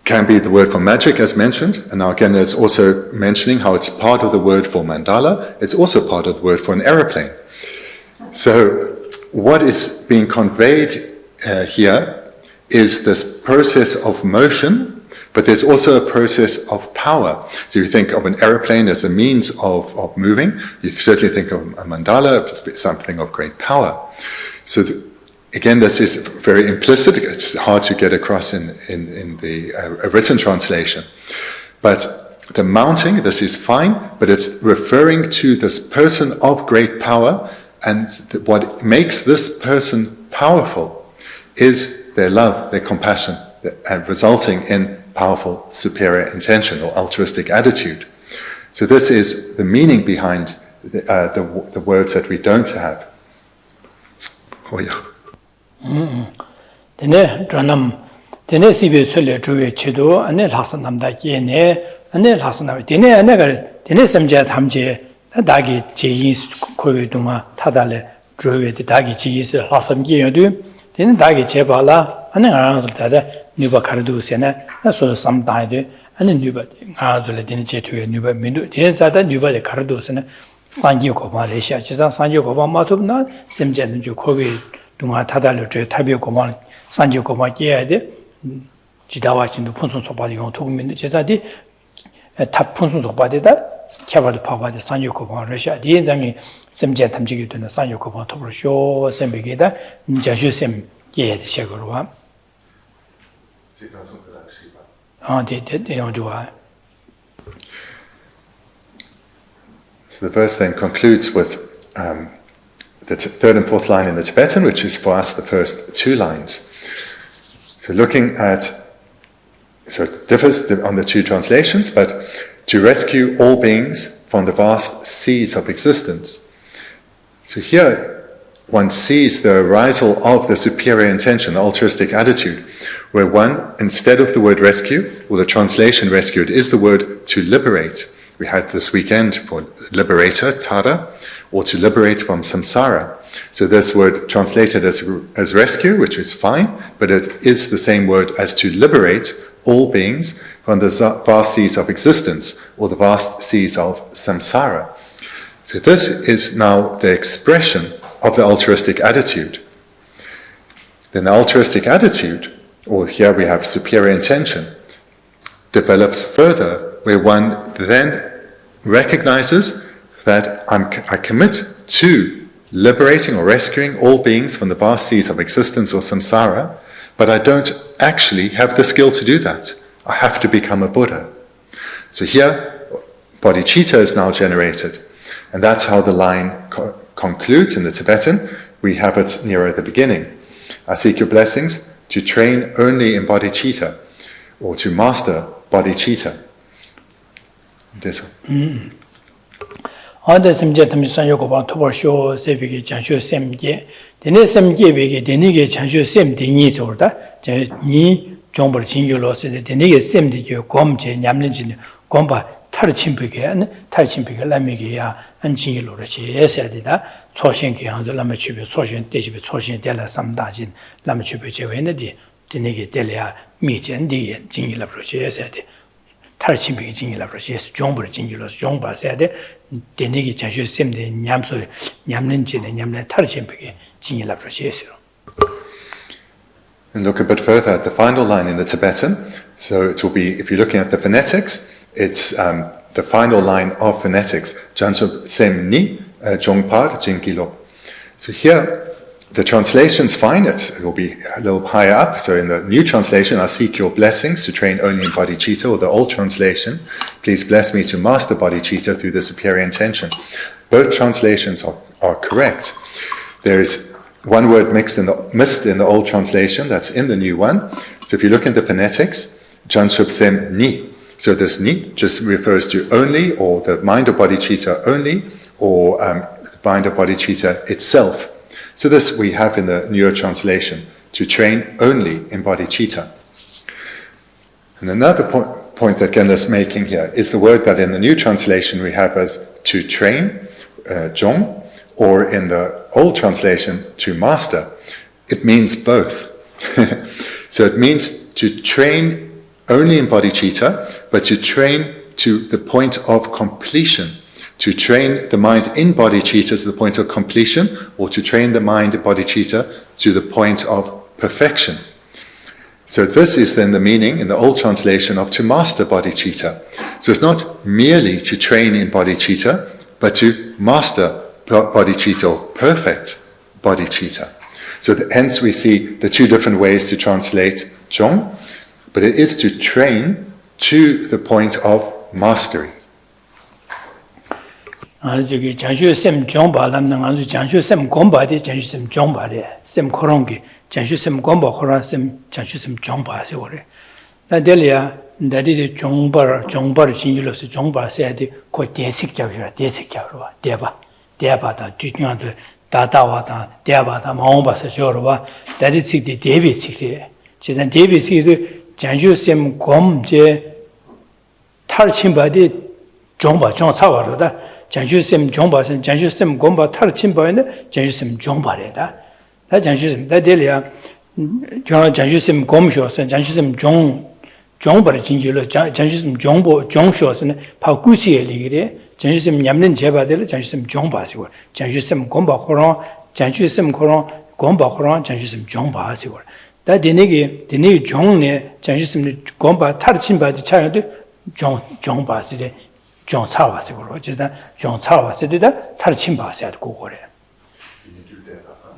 B: can be the word for magic, as mentioned, and now again it's also mentioning how it's part of the word for mandala, it's also part of the word for an aeroplane. So what is being conveyed here is this process of motion, but there's also a process of power. So you think of an aeroplane as a means of moving, you certainly think of a mandala as something of great power. So again, this is very implicit, it's hard to get across in the written translation. But the mounting, this is fine, but it's referring to this person of great power, and what makes this person powerful is their love, their compassion, and resulting in powerful superior intention or altruistic attitude. So this is the meaning behind the words that we don't have. Oh yeah.
A: Dene sibe sule juwe chido ane laksan namda kene ane laksan namda dene ane gar dene samjaya thamje dagi jiyi kowe dunga tadale juwe de dagi jiyi se laksan kiyodu dene dagi jebala ane ngaranzul tada nyuba karadu sena na so samdaydu ane nyuba ngaranzul dene jetuwe nyuba mindu dene zada nyuba de karadu sena sangi kopa le sha chisa sangi kopa matub na samjaya nju kowe dunga tadale juwe tabi kopa sangi kopa kiyade 지다와 신도 푼순 소바디 용 도구민도 제사디 탑 푼순 소바디다 캬바도 파바디 산요코 러시아 디엔장이 셈제 탐지기 되는 산요코 토브로 쇼 셈비게다 자주 셈 게에 시작으로와
B: So the verse then concludes with the third and fourth line in the Tibetan, which is for us the first two lines. So looking at, so it differs on the two translations, but to rescue all beings from the vast seas of existence. So here one sees the arisal of the superior intention, the altruistic attitude, where one, instead of the word rescue, or the translation rescued, is the word to liberate. We had this weekend for liberator, Tara, or to liberate from samsara. So this word translated as rescue, which is fine, but it is the same word as to liberate all beings from the vast seas of existence, or the vast seas of samsara. So this is now the expression of the altruistic attitude. Then the altruistic attitude, or here we have superior intention, develops further, where one then recognizes that I commit to liberating or rescuing all beings from the vast seas of existence or samsara, but I don't actually have the skill to do that. I have to become a Buddha. So here, bodhicitta is now generated, and that's how the line concludes in the Tibetan. We have it nearer the beginning. I seek your blessings to train only in bodhicitta, or to master bodhicitta. This one.
A: Other subject is Yokoban Tobarsho, Seviki, Chanshu Semge, the Nesemge, the Nige Chanshu Sem, the Nis order, Ni, Jomber Chingulo, said the Nige Sem, the Gomje, Yamlin, Gomba, Tarchimpigan, Tarchimpica, Lamigia, and Chingulo, she said that, Soshinki, and the Lama Chöpa, Soshin, Dejib, Soshin, Della, some Dajin, Lama Chöpa, Venedi, the Nige Delia, Meet and D, Jingila, she said. 탈침비기 진기라고 해서 종벌 진기로서 종바 세대 데니기 자주 셈데 냠소 냠는지네 냠는 탈침비기 진기라고 해서.
B: And look a bit further at the final line in the Tibetan. So it will be, if you're looking at the phonetics, it's the final line of phonetics. Janso sem ni jongpad jingilo. So here, the translation's fine, it will be a little higher up. So in the new translation, I seek your blessings to train only in bodhicitta, or the old translation, please bless me to master bodhicitta through the superior intention. Both translations are correct. There is one word missed in the old translation that's in the new one. So if you look at the phonetics, Janshub Sem Ni. So this Ni just refers to only, or the mind of bodhicitta only, or the mind of bodhicitta itself. So this we have in the newer translation, to train only in bodhicitta. And another point that Genda's making here is the word that in the new translation we have as to train, jong, or in the old translation, to master. It means both. So it means to train only in bodhicitta, but to train to the point of completion. To train the mind in bodhicitta to the point of completion, or to train the mind in bodhicitta to the point of perfection. So this is then the meaning in the old translation of to master bodhicitta. So it's not merely to train in bodhicitta, but to master bodhicitta, or perfect bodhicitta. So hence we see the two different ways to translate jong, but it is to train to the point of mastery.
A: 저기 장슈 셈 종바 남는 아주 장슈 셈 공바데 장슈 셈 종바데 셈 코롱기 장슈 셈 공바 코라 셈 장슈 셈 종바세 오래 나델이야 나디리 종바 신일로서 종바세야데 고 대식적이라 대식적으로 대바다 뒤ኛ도 다다와다 대바다 마음바서 저러와 나디식디 데비식디 지난 데비식도 장슈 셈 공제 탈침바데 종바 종차와로다 장슈쌤 종바선 장슈쌤 공바 탈침바에는 장슈쌤 종바래다. 다 장슈쌤 다들이야. 저 장슈쌤 공쇼선 장슈쌤 종바를 진지로 장슈쌤 종쇼선 파구시에 리그래. 장슈쌤 냠는 제바들 장슈쌤 종바시고 장슈쌤 공바 호랑 장슈쌤 호랑 공바 호랑 장슈쌤 종바시고. 다 되네기 종네 장슈쌤 공바 탈침바지 차야도 종바시래. 종차와서로 지난 종차와서도 탈침바셔야 고거래.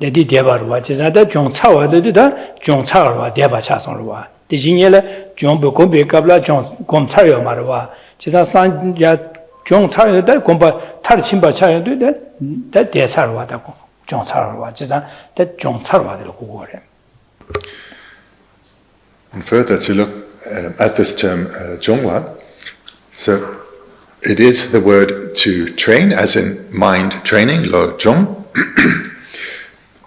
A: 내디 대바로와 지난다 종차와도다 종차와 대바차선로와. 대신에래 종보고베갑라 종검차요 말와. 지난 산야 종차요다 공바 탈침바차요도 다 대사로와다고 종차로와 지난 다 종차로와들 고거래.
B: And further to look at this term jongwa, so it is the word to train, as in mind training, lo jong,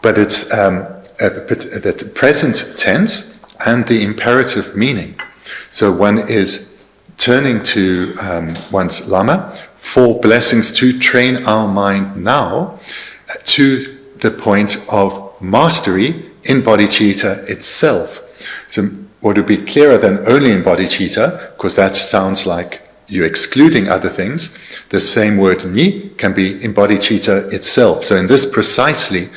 B: but it's the present tense and the imperative meaning. So one is turning to one's Lama for blessings to train our mind now to the point of mastery in bodhicitta itself. So what would be clearer than only in bodhicitta, because that sounds like you're excluding other things. The same word ni can be in bodhicitta itself. So in this precisely,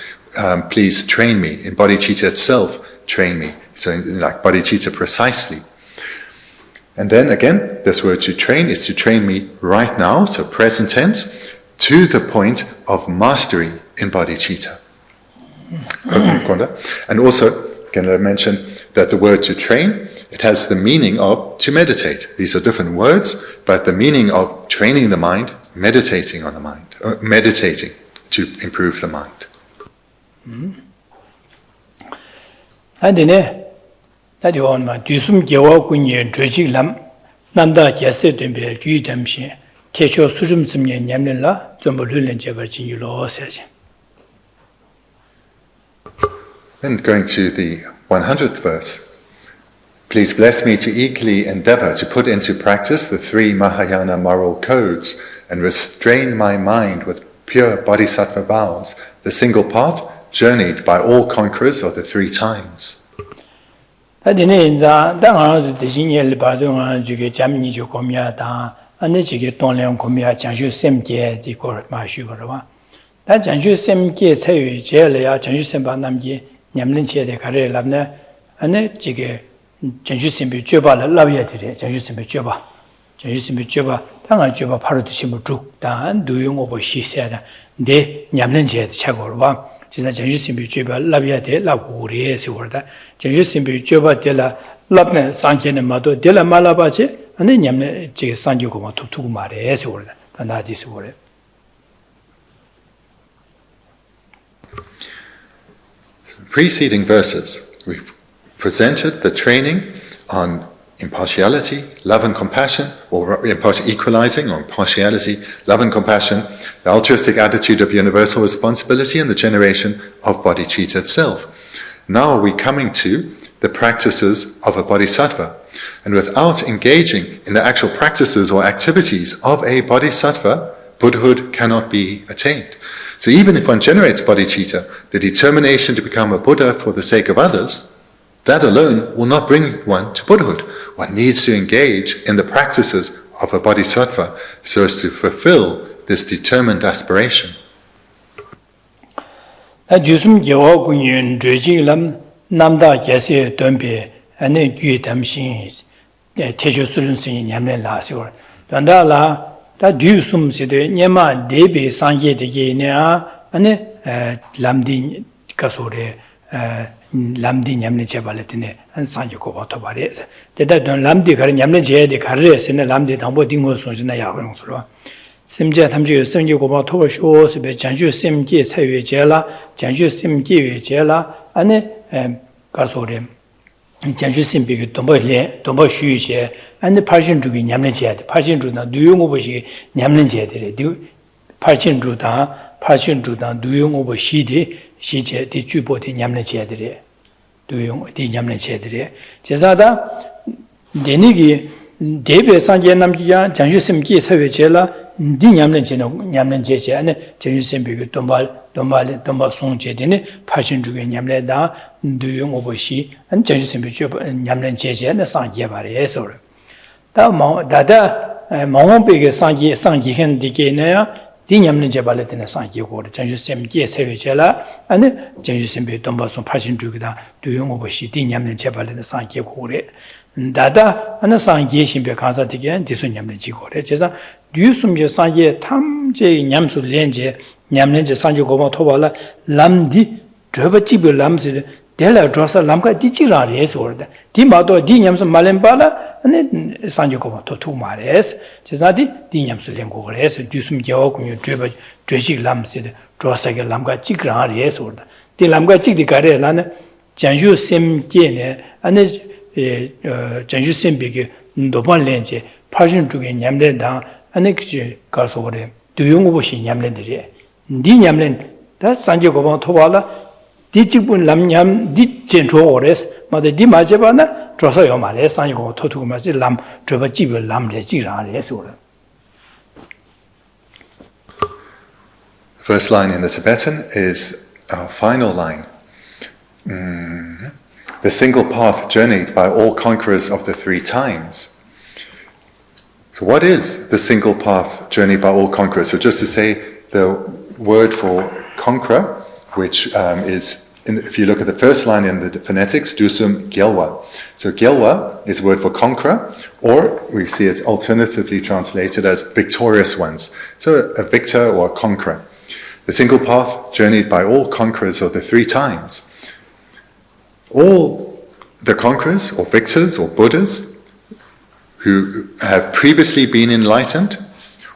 B: please train me. In bodhicitta itself, train me. So like bodhicitta precisely. And then again, this word to train is to train me right now, so present tense, to the point of mastery in bodhicitta. And also, again, I mentioned that the word to train, it has the meaning of to meditate. These are different words, but the meaning of training the mind, meditating on the mind, meditating to improve the mind.
A: That you on my do some give out when you're dredging lam, Nanda Geshe Thubten Rabten Gyaltsen, Techo Surum Simye Nyamla, Zombolun Jeverchin you says.
B: Then going to the 100th verse. Please bless me to eagerly endeavor to put into practice the 3 Mahayana moral codes and restrain my mind with pure bodhisattva vows, the single path journeyed by all conquerors of the 3 times.
A: That in the Senior Bardon, Juge Jamini Jocomia, and the Jiggy Tonleon Comia, Janju Semke, the Court Mashuva. That Janju Semke, Say, Jelia, Janju Sembanamji, Nyamlinche, the Carre Labner, and the Jiggy Janju Simbi Chopa, Lavia today, Janju Simbi Chopa. Janju Simbi Chopa, Tanga Chopa Parotisimu Truk, Dan, doing over she said, De Nyamlinche, Chagorba. Just Janju Simbi Chopa, Lavia de la Uri, as you were that. Janju Simbi Chopa de la Labne, Sankin and Mato, de la Malabache, and then Yamne Sanjukoma to 2 Mare, as you were that. And that is word.
B: Preceding verses, we've presented the training on impartiality, love and compassion, or equalizing, or impartiality, love and compassion, the altruistic attitude of universal responsibility, and the generation of bodhicitta itself. Now we're coming to the practices of a bodhisattva. And without engaging in the actual practices or activities of a bodhisattva, Buddhahood cannot be attained. So even if one generates bodhicitta, the determination to become a Buddha for the sake of others, that alone will not bring one to Buddhahood. One needs to engage in the practices of a bodhisattva so as to fulfill this determined aspiration.
A: Namda Geshe Thubten and then Gyaltsen is Techo Surum Simye Nyamla. Danda la, that do some said Nyama Debe Sanje de Gena and Lamdi Kasore. Lamdi Nyamne Chebaletine and Sanjoko Tobares. That don't Lamdi Nyamne de Carres and Lamdi Tambo Dingo Sojana Yaron. Simja Tamju Sanjoko Toba shows, but Janju Simki Savi Jela, Janju Simki Jela, and Kasore. Janju Simpi Tomboile, Tombo Shuche, and the Panchen Rinpoche Nyamne Jet, Panchen Rinpoche, do you over Nyamne Jet, do Panchen Rinpoche, do you over Shidi. She di Chupo di Nyamne Chedre, doing di Nyamne Chedre. Chesada Denigi, Debe Sanje Namgia, Janju Simki Savicella, di Nyamne Cheche, and Janju Simpi Tomba Song Chedine, Passion to Nyamle da, doing Oboshi, and Janju Simpi Nyamne Cheche, and the Sangia Variesor. Dada Mong Big Sangi Hen Dikenea. Nyamne Jabaletina Sanki Ward, Janju Semki Savicella, and Janju Simpi Tomba Son Passion Jugda, doing over she, Nyamne Jabalina Sanki Ward. Dada, and a Sanki Simpi Kansa again, Disuniamne Chigore. Chesa, do you sum your Sanki Tam J. Nyamsu Lenje, Nyamne Sanki Goma Tovala, Lamdi, Dreva Chibu Lamsi, Della Drossa Lamka Dichirari word. Timato Dinyams Malembala, and then Sanjoko to 2 mares. Chesadi, Dinyams Lengores, Dusum Jok, you Dreva Dreshik Lamsid, Drossa Lamka Chigrari word. The Lamka Chikare Lana, Janju Sem Jene, and Janju Sembig, Doban Lenche, Passion to Nyamle down, and Kasore, do you wish in Yamlen? Dinyamlen, that's Sanjoko Tovala. Dijibun Lamyam did Gentores, but the Dimajabana, Trosoyo Male, Sanyo, Totu Masi Lam, Travajibu Lam de Gira.
B: First line in the Tibetan is our final line. The single path journeyed by all conquerors of the three times. So what is the single path journeyed by all conquerors? So just to say, the word for conqueror, which is, if you look at the first line in the phonetics, dusum gyalwa. So gyalwa is a word for conqueror, or we see it alternatively translated as victorious ones. So a victor or a conqueror. The single path journeyed by all conquerors of the three times. All the conquerors or victors or Buddhas who have previously been enlightened,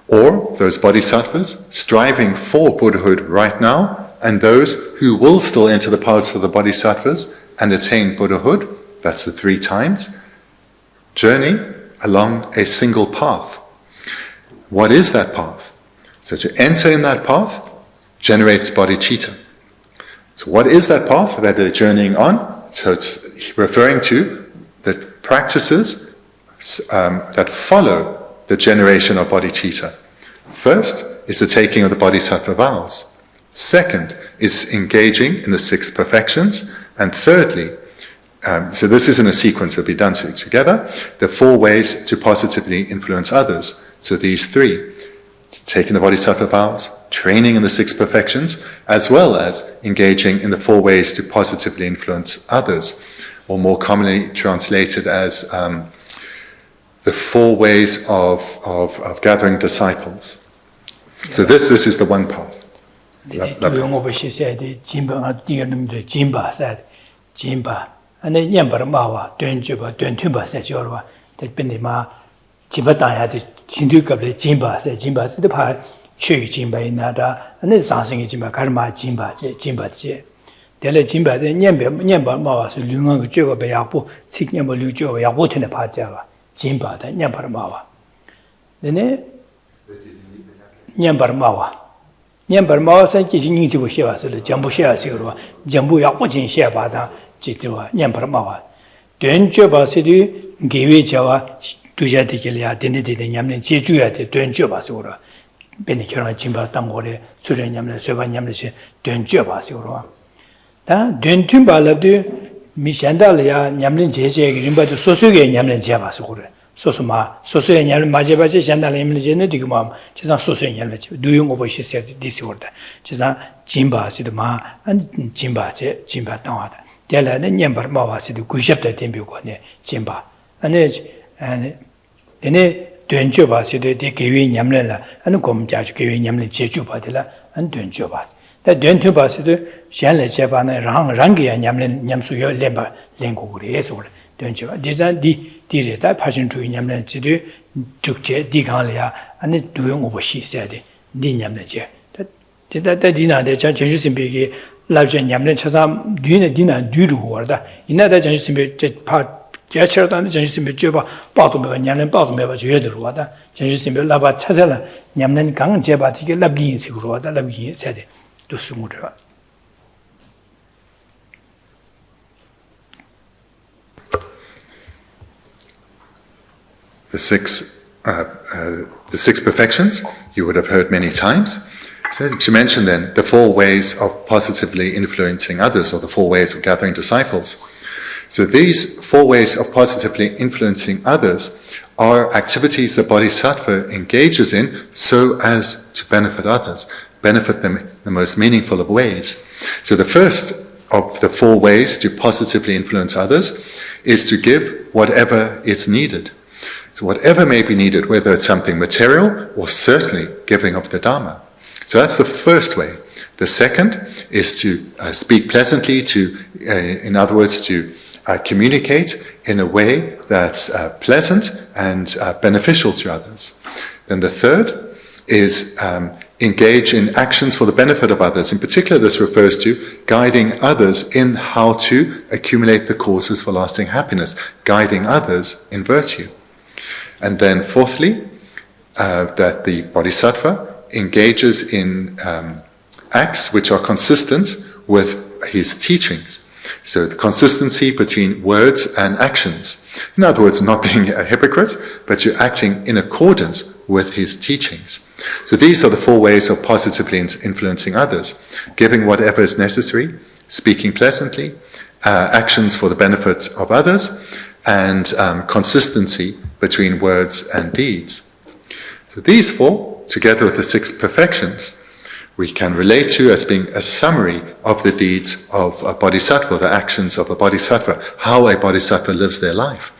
B: or those bodhisattvas striving for Buddhahood right now, and those who will still enter the paths of the bodhisattvas and attain Buddhahood, that's the three times, journey along a single path. What is that path? So to enter in that path generates bodhicitta. So what is that path that they're journeying on? So it's referring to the practices that follow the generation of bodhicitta. First is the taking of the bodhisattva vows. Second is engaging in the six perfections. And thirdly, so this is in a sequence that will be done together, the 4 ways to positively influence others. So these 3, taking the bodhisattva vows, training in the 6 perfections, as well as engaging in the 4 ways to positively influence others, or more commonly translated as the 4 ways of gathering disciples. So this is the one path.
A: Chökyi jimba inada, ane sansingi jimba karma jimba je. Dele jimba de nyamba mawa su lunga joga ba yakbo, sik nyamba lu joga yakbo tene pa jaga, jimba da nyamba mawa. Dene nyamba mawa. Nyamba mawa san ji ning jibo shewa su le jambu shewa sigurwa, jambu yakbo jin shewa da jitwa nyamba mawa. Duen joba se du gewe jawa duja dikilya dene nyamne jeju ya de duen joba sigurwa. Bendigo jimba tangore, sura nyamle, soba nyamle se, duen chopa sigurwa. Da duen tumba labdu, mi shandalia nyamlin jeje, rimba tu sosuge nyamlin jeba sigurwa. Sosuma, sosuge nyamlin majeba je, shandala nyamlin jene, digumam, chesan sosuge nyamlin jeba, duyung obo shi se disigurda. Chesan jimba siduma, jimba je, jimba tangwada. Dela nyambar mawa sidu gushabda tembi kwa ne, jimba. Dene, duen chopa si de gewe nyamlen la, anu gom jaju gewe nyamlen che chupa de la, anu duen chopa si. Da duen chopa si de, shen le chepa na rangi ya nyamlen nyamsu yo lenpa lenko kuri eso kuri, duen chopa. Dizan di re da, Panchen Rinpoche nyamlen si de, tuk che, di gang le ya, anu duyong obo shi se de, di nyamlen che. Da di na de, chan Geshe Simpe ki, labchen nyamlen chasam, di na du ru huwa da, ina da Geshe Simpe pa, Geshe Simpe Chöpa Bādu mewa, nyamlen Bādu mewa jo yodo ruwa da. Geshe Simpe laba chasala, nyamlen gang jeba tiki labgi yin siku ruwa da, labgi yin sade, du sungu ruwa.
B: The six perfections you would have heard many times. So to mention then the 4 ways of positively influencing others, or the 4 ways of gathering disciples. So these 4 ways of positively influencing others are activities the bodhisattva engages in so as to benefit others, benefit them in the most meaningful of ways. So the first of the 4 ways to positively influence others is to give whatever is needed. So whatever may be needed, whether it's something material or certainly giving of the Dharma. So that's the first way. The second is to speak pleasantly, in other words, to communicate in a way that's pleasant and beneficial to others. Then the third is engage in actions for the benefit of others. In particular, this refers to guiding others in how to accumulate the causes for lasting happiness, guiding others in virtue. And then fourthly, that the bodhisattva engages in acts which are consistent with his teachings. So the consistency between words and actions. In other words, not being a hypocrite, but you're acting in accordance with his teachings. So these are the 4 ways of positively influencing others: giving whatever is necessary, speaking pleasantly, actions for the benefit of others, and consistency between words and deeds. So these 4, together with the 6 perfections, we can relate to as being a summary of the deeds of a bodhisattva, the actions of a bodhisattva, how a bodhisattva lives their life.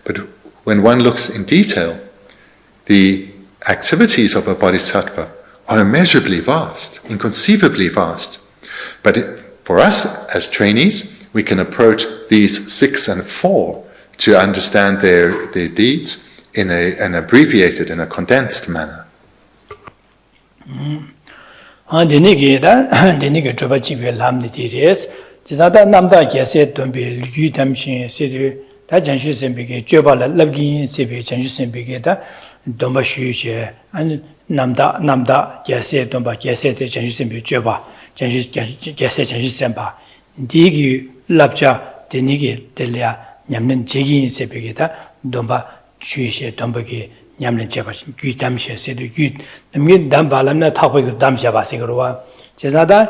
B: But when one looks in detail, the activities of a bodhisattva are immeasurably vast, inconceivably vast. But for us as trainees, we can approach these 6 and 4 to understand their deeds in an abbreviated, in a condensed manner.
A: Bendigo Chopa Chibi Lam the Tires, Tisada Namda Geshe Thubten Rabten Sidu, that Geshe Thubten Chopa Labgin Sivi, Geshe Thubten Domba Shushe, and Namda Geshe Domba Geshe Thubten Chopa, Geshe Thubten Digi Labja, Denigi Delia, Yamlin Jigi Sepigeta, Domba Shushe, Dombagi. Nyamlen cheba gyu damshe sedu gyu namge dam balamna thakwe gu damshe ba sigurwa chesada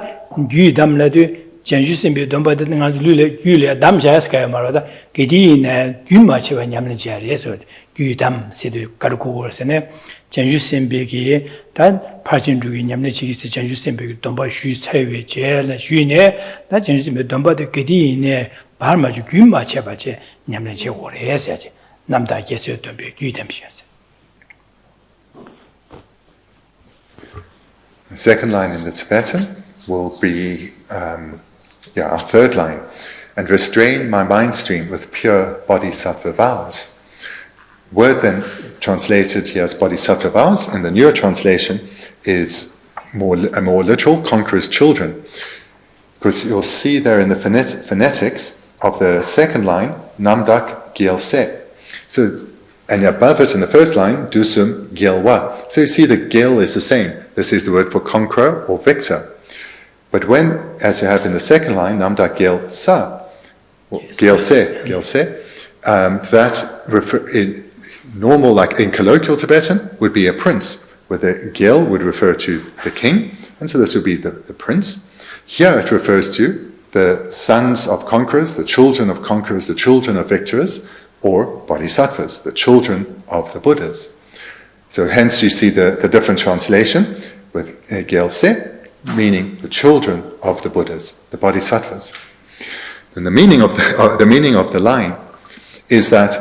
A: gyu damla du janju simbe domba de nga lule gyu le damshe aska marada gedi ne gyu ma cheba nyamlen chari so gyu dam sedu karku worsene janju simbe gi dan Panchen Rinpoche nyamlen chigi se janju simbe domba shu chaiwe che la shu ne da janju simbe domba de gedi ne bar ma ju gyu ma cheba che nyamlen che wore se che namda Geshe Thubten gyu damshe.
B: The second line in the Tibetan will be our third line, and restrain my mind stream with pure bodhisattva vows. Word then translated here as bodhisattva vows in the newer translation is a more literal, conqueror's children, because you'll see there in the phonetics of the second line, namdak gyaltsen. So, and above it in the first line, dusum gyalwa. So you see the gyal is the same. This is the word for conqueror or victor. But when, as you have in the second line, namda gyaltsa, gyaltse, that in normal, like in colloquial Tibetan, would be a prince, where the gyal would refer to the king, and so this would be the prince. Here it refers to the sons of conquerors, the children of conquerors, the children of victors, or bodhisattvas, the children of the Buddhas. So hence you see the different translation with gyaltse, meaning the children of the Buddhas, the bodhisattvas. And the meaning of the line is that,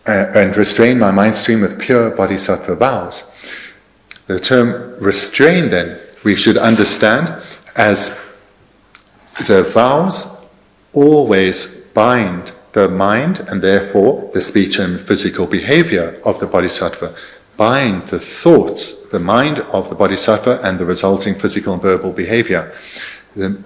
B: and restrain my mind stream with pure bodhisattva vows. The term restrain then, we should understand as the vows always bind the mind and therefore the speech and physical behavior of the bodhisattva, bind the thoughts, the mind of the bodhisattva and the resulting physical and verbal behavior. The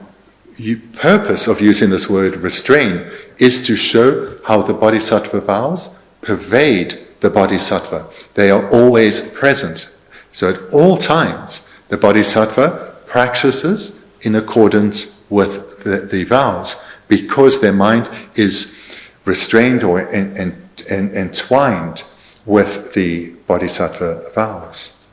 B: purpose of using this word restrain is to show how the bodhisattva vows pervade the bodhisattva. They are always present. So at all times, the bodhisattva practices in accordance with the vows because their mind is restrained or entwined with the bodhisattva vows.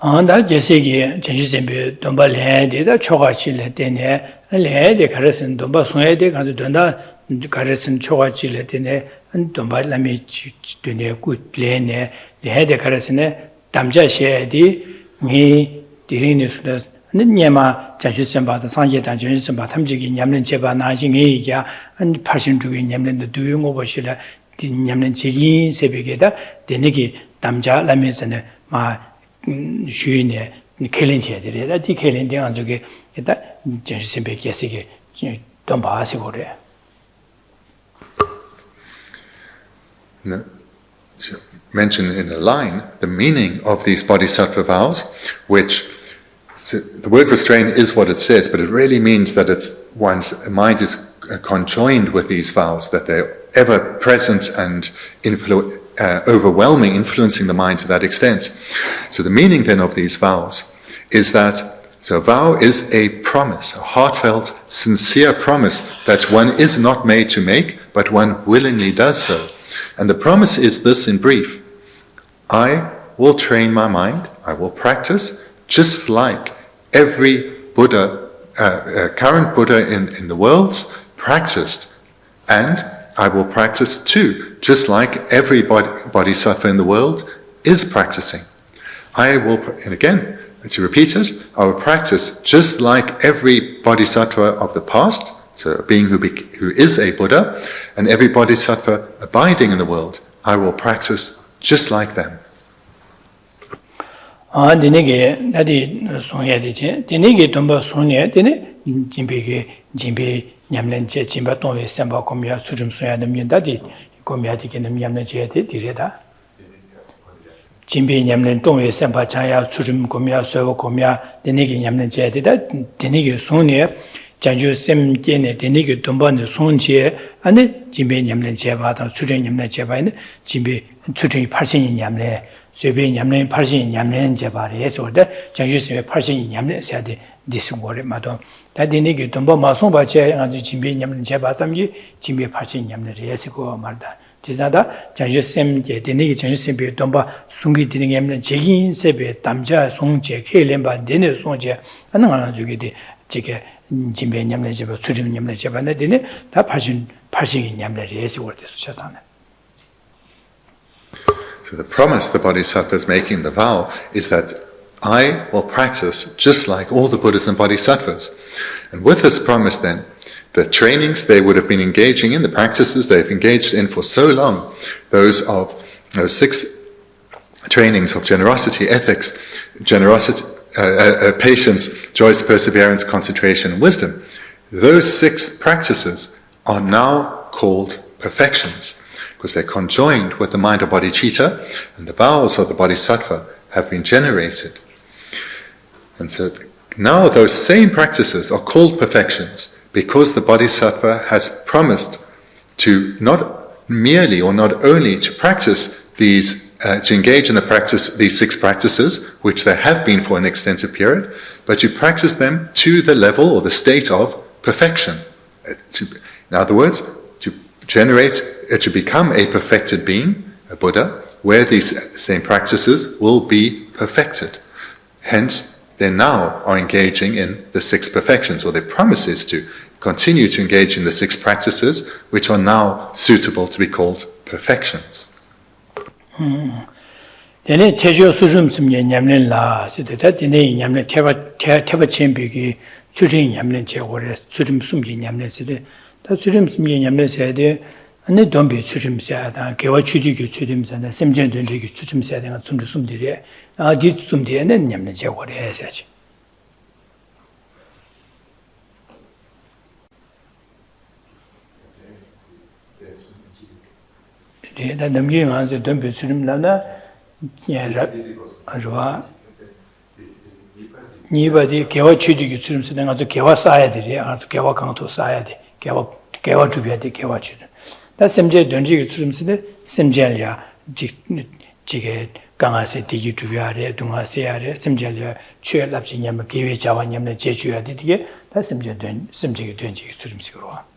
A: Da Geshe Thubten Domba Lende da Chopa Chile Dene Lende Karasin Domba Soye de Kanzu Donda Karasin Chopa Chile Dene Domba Lami Dune Gut Lene Lende Karasin Damja She di Ni Dirini Sudas Nyama Geshe Thubten Sangye Dan Geshe Thubten Tamjigi Nyamlen Cheba Naji Ngi Ya and Panchen Rinpoche Nyamlen the Duyung over Shila Nyamlen Chigi Sebegeda Denegi Damja Lamesane Ma Shune Kelin Chedere, that the Kelin de Anzuke, that Geshe Thubten Domba Asivore.
B: Mention in a line the meaning of these bodhisattva vows, which so the word restrain is what it says, but it really means that one's mind is conjoined with these vows, that they're ever present and overwhelming, influencing the mind to that extent. So the meaning then of these vows is that, so a vow is a promise, a heartfelt, sincere promise that one is not made to make, but one willingly does so. And the promise is this in brief: I will train my mind, I will practice just like every Buddha, current Buddha in the worlds practiced. And I will practice too, just like every bodhisattva in the world is practicing. I will, and again, to repeat it, I will practice just like every bodhisattva of the past, so a being who is a Buddha, and every bodhisattva abiding in the world, I will practice just like them.
A: Dinege nadi sonya deje dinege domba sonya dine jimbe nyamlenje jimba tonwe semba komya surum sonya namyen dadi komya dige nam nyamlenje de direda jimbe nyamlen tonwe semba chaya surum komya sowa komya dinege nyamlenje de da dinege sonya janju sem gene dinege domba ne sonje ane jimbe nyamlenje ba da surum nyamlenje ba ne jimbe surum 80년 nyamle Söbe nyamlen parsin nyamlen jebare sorda janju se parsin nyamlen sade disungore madon da dinege domba mason bache anju jimbe nyamlen jeba samgi jimbe parsin nyamlen resiko marda 지자다 janju sem je dinege janju sembe domba sungi dinege nyamlen jegin sebe damja 송제 켈렘바 데네 송제 안나가 주게데 지게 jimbe nyamlen jeba 수림 nyamlen jebane 데네 다 parsin nyamlen resiko 수차사네
B: So the promise the Bodhisattva is making, the vow, is that I will practice just like all the Buddhas and Bodhisattvas. And with this promise then, the trainings they would have been engaging in, the practices they've engaged in for so long, those 6 trainings of generosity, ethics, patience, joyous perseverance, concentration, and wisdom, those 6 practices are now called perfections, because they're conjoined with the mind of bodhicitta, and the vows of the bodhisattva have been generated. And so now those same practices are called perfections, because the bodhisattva has promised to not merely or not only to practice these, to engage in these 6 practices, which there have been for an extensive period, but to practice them to the level or the state of perfection. In other words, to become a perfected being, a Buddha, where these same practices will be perfected. Hence, they now are engaging in the 6 perfections, or their promise is to continue to engage in the 6 practices, which are now suitable to be called perfections.
A: Dene tejo surum sumye nyamlen la sideta dene nyamlen teba chembegi surin nyamlen chegore surum sumye nyamlen side da surum sumye nyamlen side ane dombe surum sada gewa chudigi surum sada semjen dondigi surum sada nga sumru sumdire adi sumdire ne nyamlen chegore esachi da namgi nga dombe surum lana 아주와 니바디 개와 취득이 수름스는 아주 개와 쌓아야 돼. 아주 개와 강도 쌓아야 돼. 개와 주변에 돼. 개와 취득. 다 sem제 던지기 수름스는 sem제야. 지게 강아세 디기 주변에 동아세야래 sem제야. 취열납지냐면 개회 자원냐면 제주야 되게 다 sem제기 던지기 수름스로.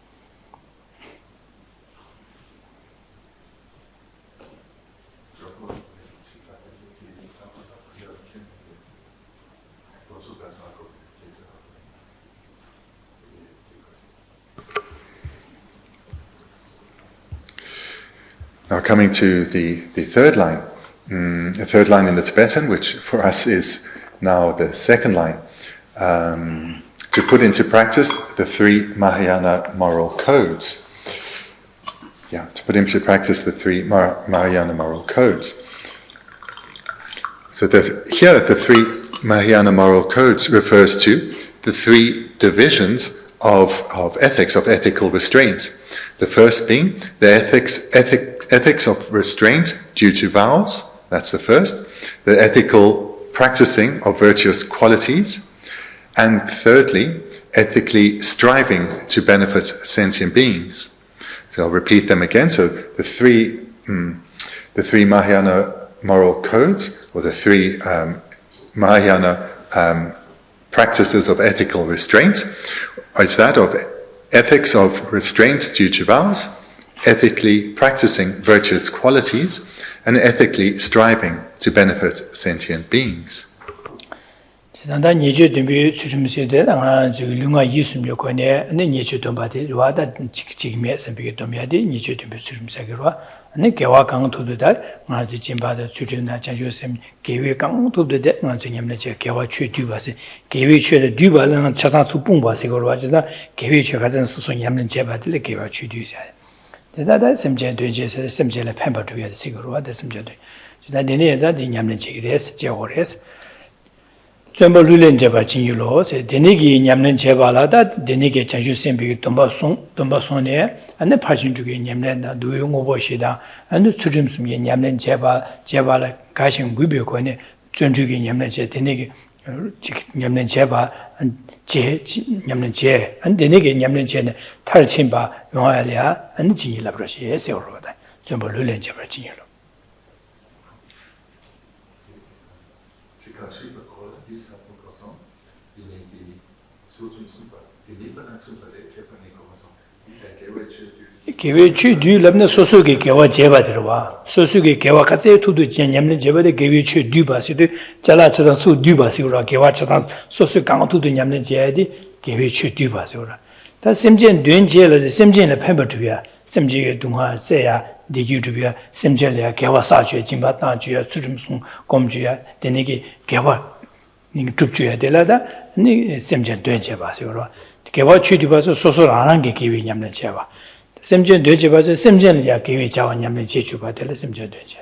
B: Now coming to the third line in the Tibetan, which for us is now the second line, to put into practice the 3 Mahayana moral codes. Yeah, to put into practice the 3 Mahayana moral codes. So here the 3 Mahayana moral codes refers to the 3 divisions of ethics, of ethical restraint. The first being the ethics of restraint due to vows, that's the first. The ethical practicing of virtuous qualities. And thirdly, ethically striving to benefit sentient beings. So I'll repeat them again. So the three Mahayana moral codes, or the 3 Mahayana practices of ethical restraint, is that of ethics of restraint due to vows, ethically practicing virtuous qualities, and ethically striving to benefit sentient beings.
A: 지난다 니주 준비 추심시대 아 류가 이숨 요건에 네 니주 돈바디 와다 지금에 선비게 돈이야디 니주 준비 추심사기로 네 개와 강도도다 아주 진바다 추진나 자주심 개위 강도도데 아주 냠네 제 개와 최뒤바세 개위 최의 뒤바는 차상 수봉바세고로 와지다 개위 최 가진 수소 냠는 제바들 개와 최뒤사 대다다 심제 되제서 심제를 팬바도야 세고로 와다 심제돼 지다 내내자 냠는 제기레스 제고레스 전부 룰렌 제바 진유로 세 데니기 냠는 제발하다 데니게 자주 셈비 돈바송에 안에 파진주게 냠는다 누용오보시다 안에 수rim숨이 냠는 제발 가신 구비고네 전주게 냠는 제 데니게 냠는 제바 제 냠는 제안 데니게 냠는 제는 탈침바 용하랴 안 진일라 그러시 세월로다 전부 룰렌 제바 진유로 개회 최뒤 람나 소소게 개와 제바 들어와 소소게 개와 같이 투도 냠냠는 제바데 개회 최뒤 바시도 잘라쳐서 수 뒤바시고라 개와 쳐서 소소 강투도 냠는 제야디 개회 최뒤 바시고라 다 심전 된제를 심전을 팬버트야 심지게 동화 세야 디기주비야 심전이야 개와 사주에 진바다주야 수름송 검주야 되네게 개와 니 줍주야 될라다 니 심전 된제 바시고라 개와 최뒤 바서 소소 안 한 게 개회 냠는 제바 심전 되지 봐서 심전을 야 개위 자원냠는 제주 받을 심전 되지.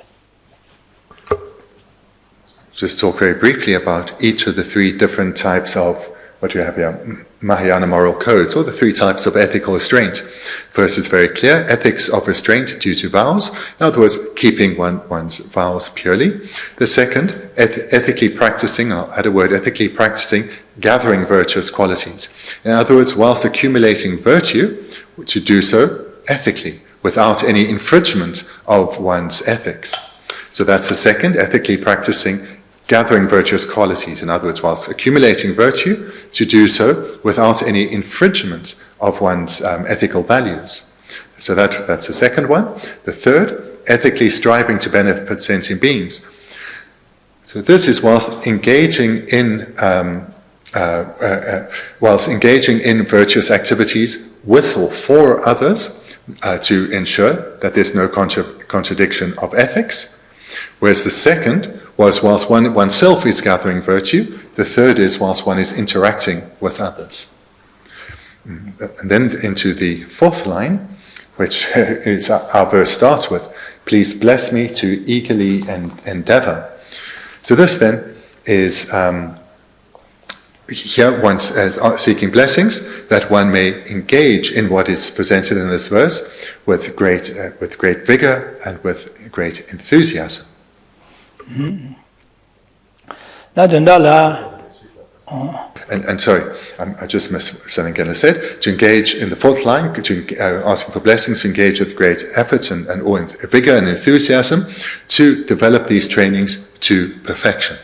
B: Just talk very briefly about each of the three different types of what you have here, Mahayana moral codes, or the three types of ethical restraint. First is very clear, ethics of restraint due to vows. In other words, keeping one's vows purely. The second, ethically practicing, I'll add a word, ethically practicing, gathering virtuous qualities. In other words, whilst accumulating virtue, to do so ethically, without any infringement of one's ethics. So that's the second, ethically practicing, gathering virtuous qualities. In other words, whilst accumulating virtue, to do so without any infringement of one's ethical values. So that's the second one. The third, ethically striving to benefit sentient beings. So this is whilst engaging in virtuous activities with or for others, to ensure that there's no contradiction of ethics. Whereas the second was whilst oneself is gathering virtue, the third is whilst one is interacting with others. And then into the fourth line, which is our verse starts with, please bless me to eagerly endeavor. So this then is here one is seeking blessings that one may engage in what is presented in this verse with great vigor and with great enthusiasm. And sorry, I just missed something Gela said. To engage in the fourth line, asking for blessings, to engage with great efforts and vigor and enthusiasm to develop these trainings to perfection.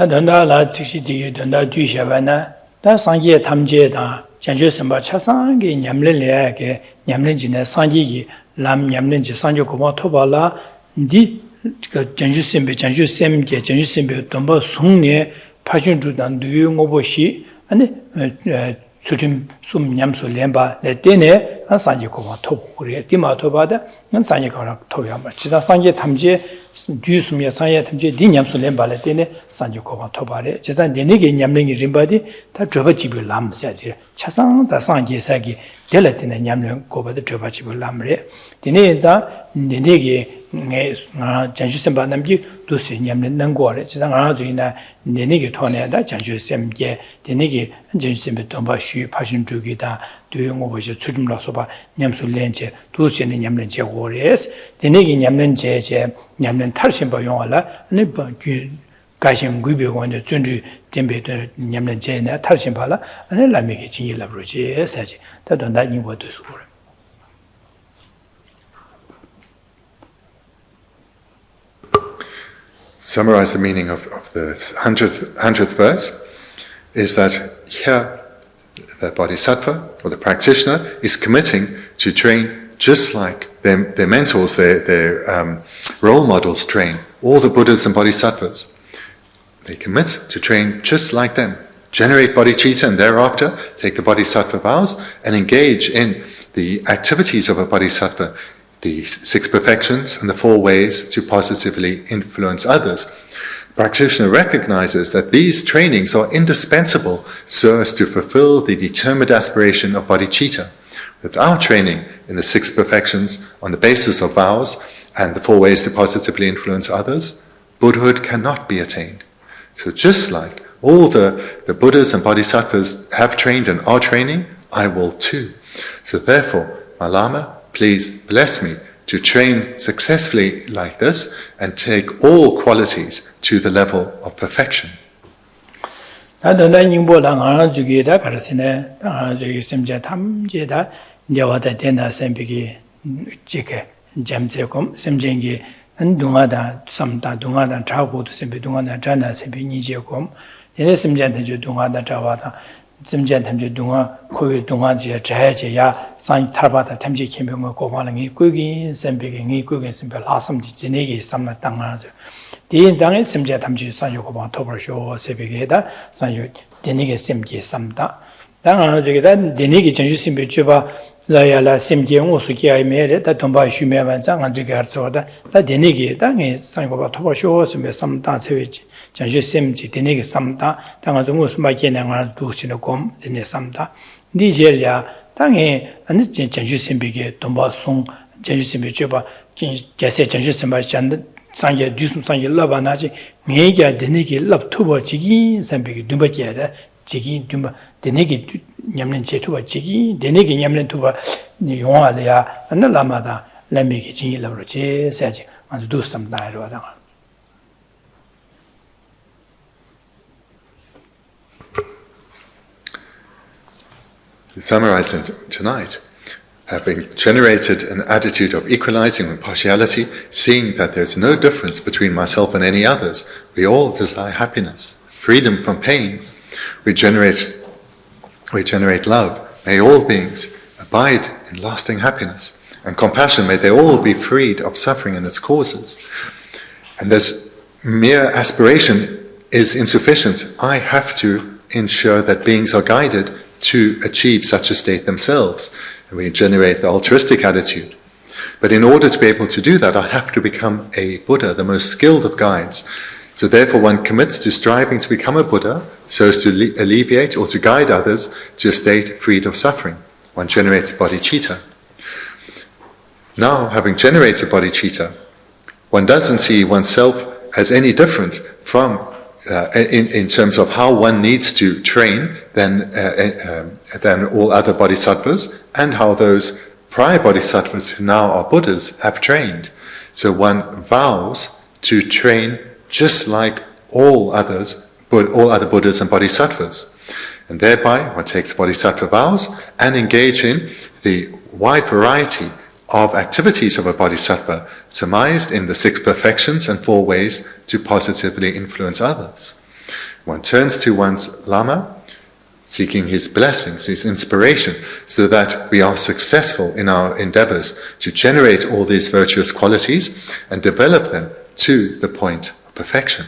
A: dāndā lā cikshī tīki dāndā dūshāvā dā sāngyē tamjē dā janjō sāmbā chā sāngyē ñamlēn lé kē ñamlēn jī nā sāngyē kī lām ñamlēn jī sāngyē kōpā tōpā lā dī janjō sāmbē dōmbā sōng nē pāchūn chū dān dūyō ngōbō shī surim sum nyamso lemba le tene sanje ko top kore ti ma to ba da sanje ko to ya ma chi sa sanje tamje du sum ya sanje tamje di nyamso lemba le tene sanje ko to ba le chi sa de ne ge nyamle gi rimba di ta joba ji bi lam sa ji cha sang da sanje sa gi de la tene nyamle ko ba de joba ji bi lam re de ne za de ne ge nge janju sem ba nam gi du se nyamle nang go re chi sa nga ju ina de ne ge to ne da janju sem ge de ne ge janju sem be to ba shu 파신 쪽이다 도용어 보셔 추름라서 봐 냠수 렌제 도시는 냠는 제고레스 되네기 냠는 제제 냠는 탈신 봐 용할라 아니 봐 가신 구비원의 준주 템베도 냠는 제나 탈신 봐라 아니 라미게 진일라 그러지 사지 다도 나 인고도 수고래
B: Summarize the meaning of the 100th verse is that here the bodhisattva or the practitioner is committing to train just like their mentors, their role models train, all the Buddhas and Bodhisattvas. They commit to train just like them, generate bodhicitta and thereafter take the bodhisattva vows and engage in the activities of a bodhisattva, the 6 perfections and the 4 ways to positively influence others. Practitioner recognizes that these trainings are indispensable so as to fulfill the determined aspiration of bodhicitta. Without training in the 6 perfections on the basis of vows and the 4 ways to positively influence others, Buddhahood cannot be attained. So just like all the Buddhas and Bodhisattvas have trained and are training, I will too. So therefore, my Lama, please bless me to train successfully like this and take all qualities to the level of perfection.
A: Dungada samta dungada trago to simple dungada jana simple nijecom. In a simjan dungada javada, simjan tamju dunga, kui dunga jaya, san tarbata tamji kimbing govalangi, kugi, semping, kugi simple awesome jinegi, samna tanga. The inzang simja tamji sanyokoban tober show, sepigeda, sanyo, denigi simki samta. Danga denigi change simple chuba. La simjian also kia mere, that don't buy shumevan and regards order, that denigi, dang is Sangoba Toba shows me some dance which Janju Simji, denigi samta, Tangazumus Makin and Dusinocom, dene samta. Nigeria, Tangi, and Janju Simbigi, Tomba Song, Janju Simbijuba, Geshe Thubten Rabten, Sanya Dusum Sanya Labanaji, Mega denigi love tuba chigi, Sambigi Dubakia. Jigi Dumba, the Negi Yamlin Chetuba Jigi, the Negi Yamlin Tuba, Nyoalia, and the Lamada, Lamiki Jigi Lavroche, Sagi, and do some dialogue.
B: To summarize tonight, having generated an attitude of equalizing impartiality, seeing that there's no difference between myself and any others, we all desire happiness, freedom from pain. We generate love. May all beings abide in lasting happiness. And compassion, may they all be freed of suffering and its causes. And this mere aspiration is insufficient. I have to ensure that beings are guided to achieve such a state themselves. And we generate the altruistic attitude. But in order to be able to do that, I have to become a Buddha, the most skilled of guides. So therefore one commits to striving to become a Buddha so as to alleviate or to guide others to a state freed of suffering. One generates bodhicitta. Now, having generated bodhicitta, one doesn't see oneself as any different from, in terms of how one needs to train than all other bodhisattvas and how those prior bodhisattvas who now are Buddhas have trained. So one vows to train just like all other Buddhas and Bodhisattvas. And thereby one takes Bodhisattva vows and engage in the wide variety of activities of a Bodhisattva, surmised in the 6 perfections and 4 ways to positively influence others. One turns to one's Lama, seeking his blessings, his inspiration, so that we are successful in our endeavors to generate all these virtuous qualities and develop them to the point of perfection.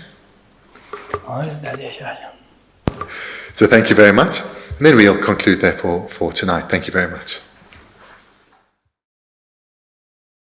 B: So thank you very much. And then we'll conclude therefore for tonight. Thank you very much.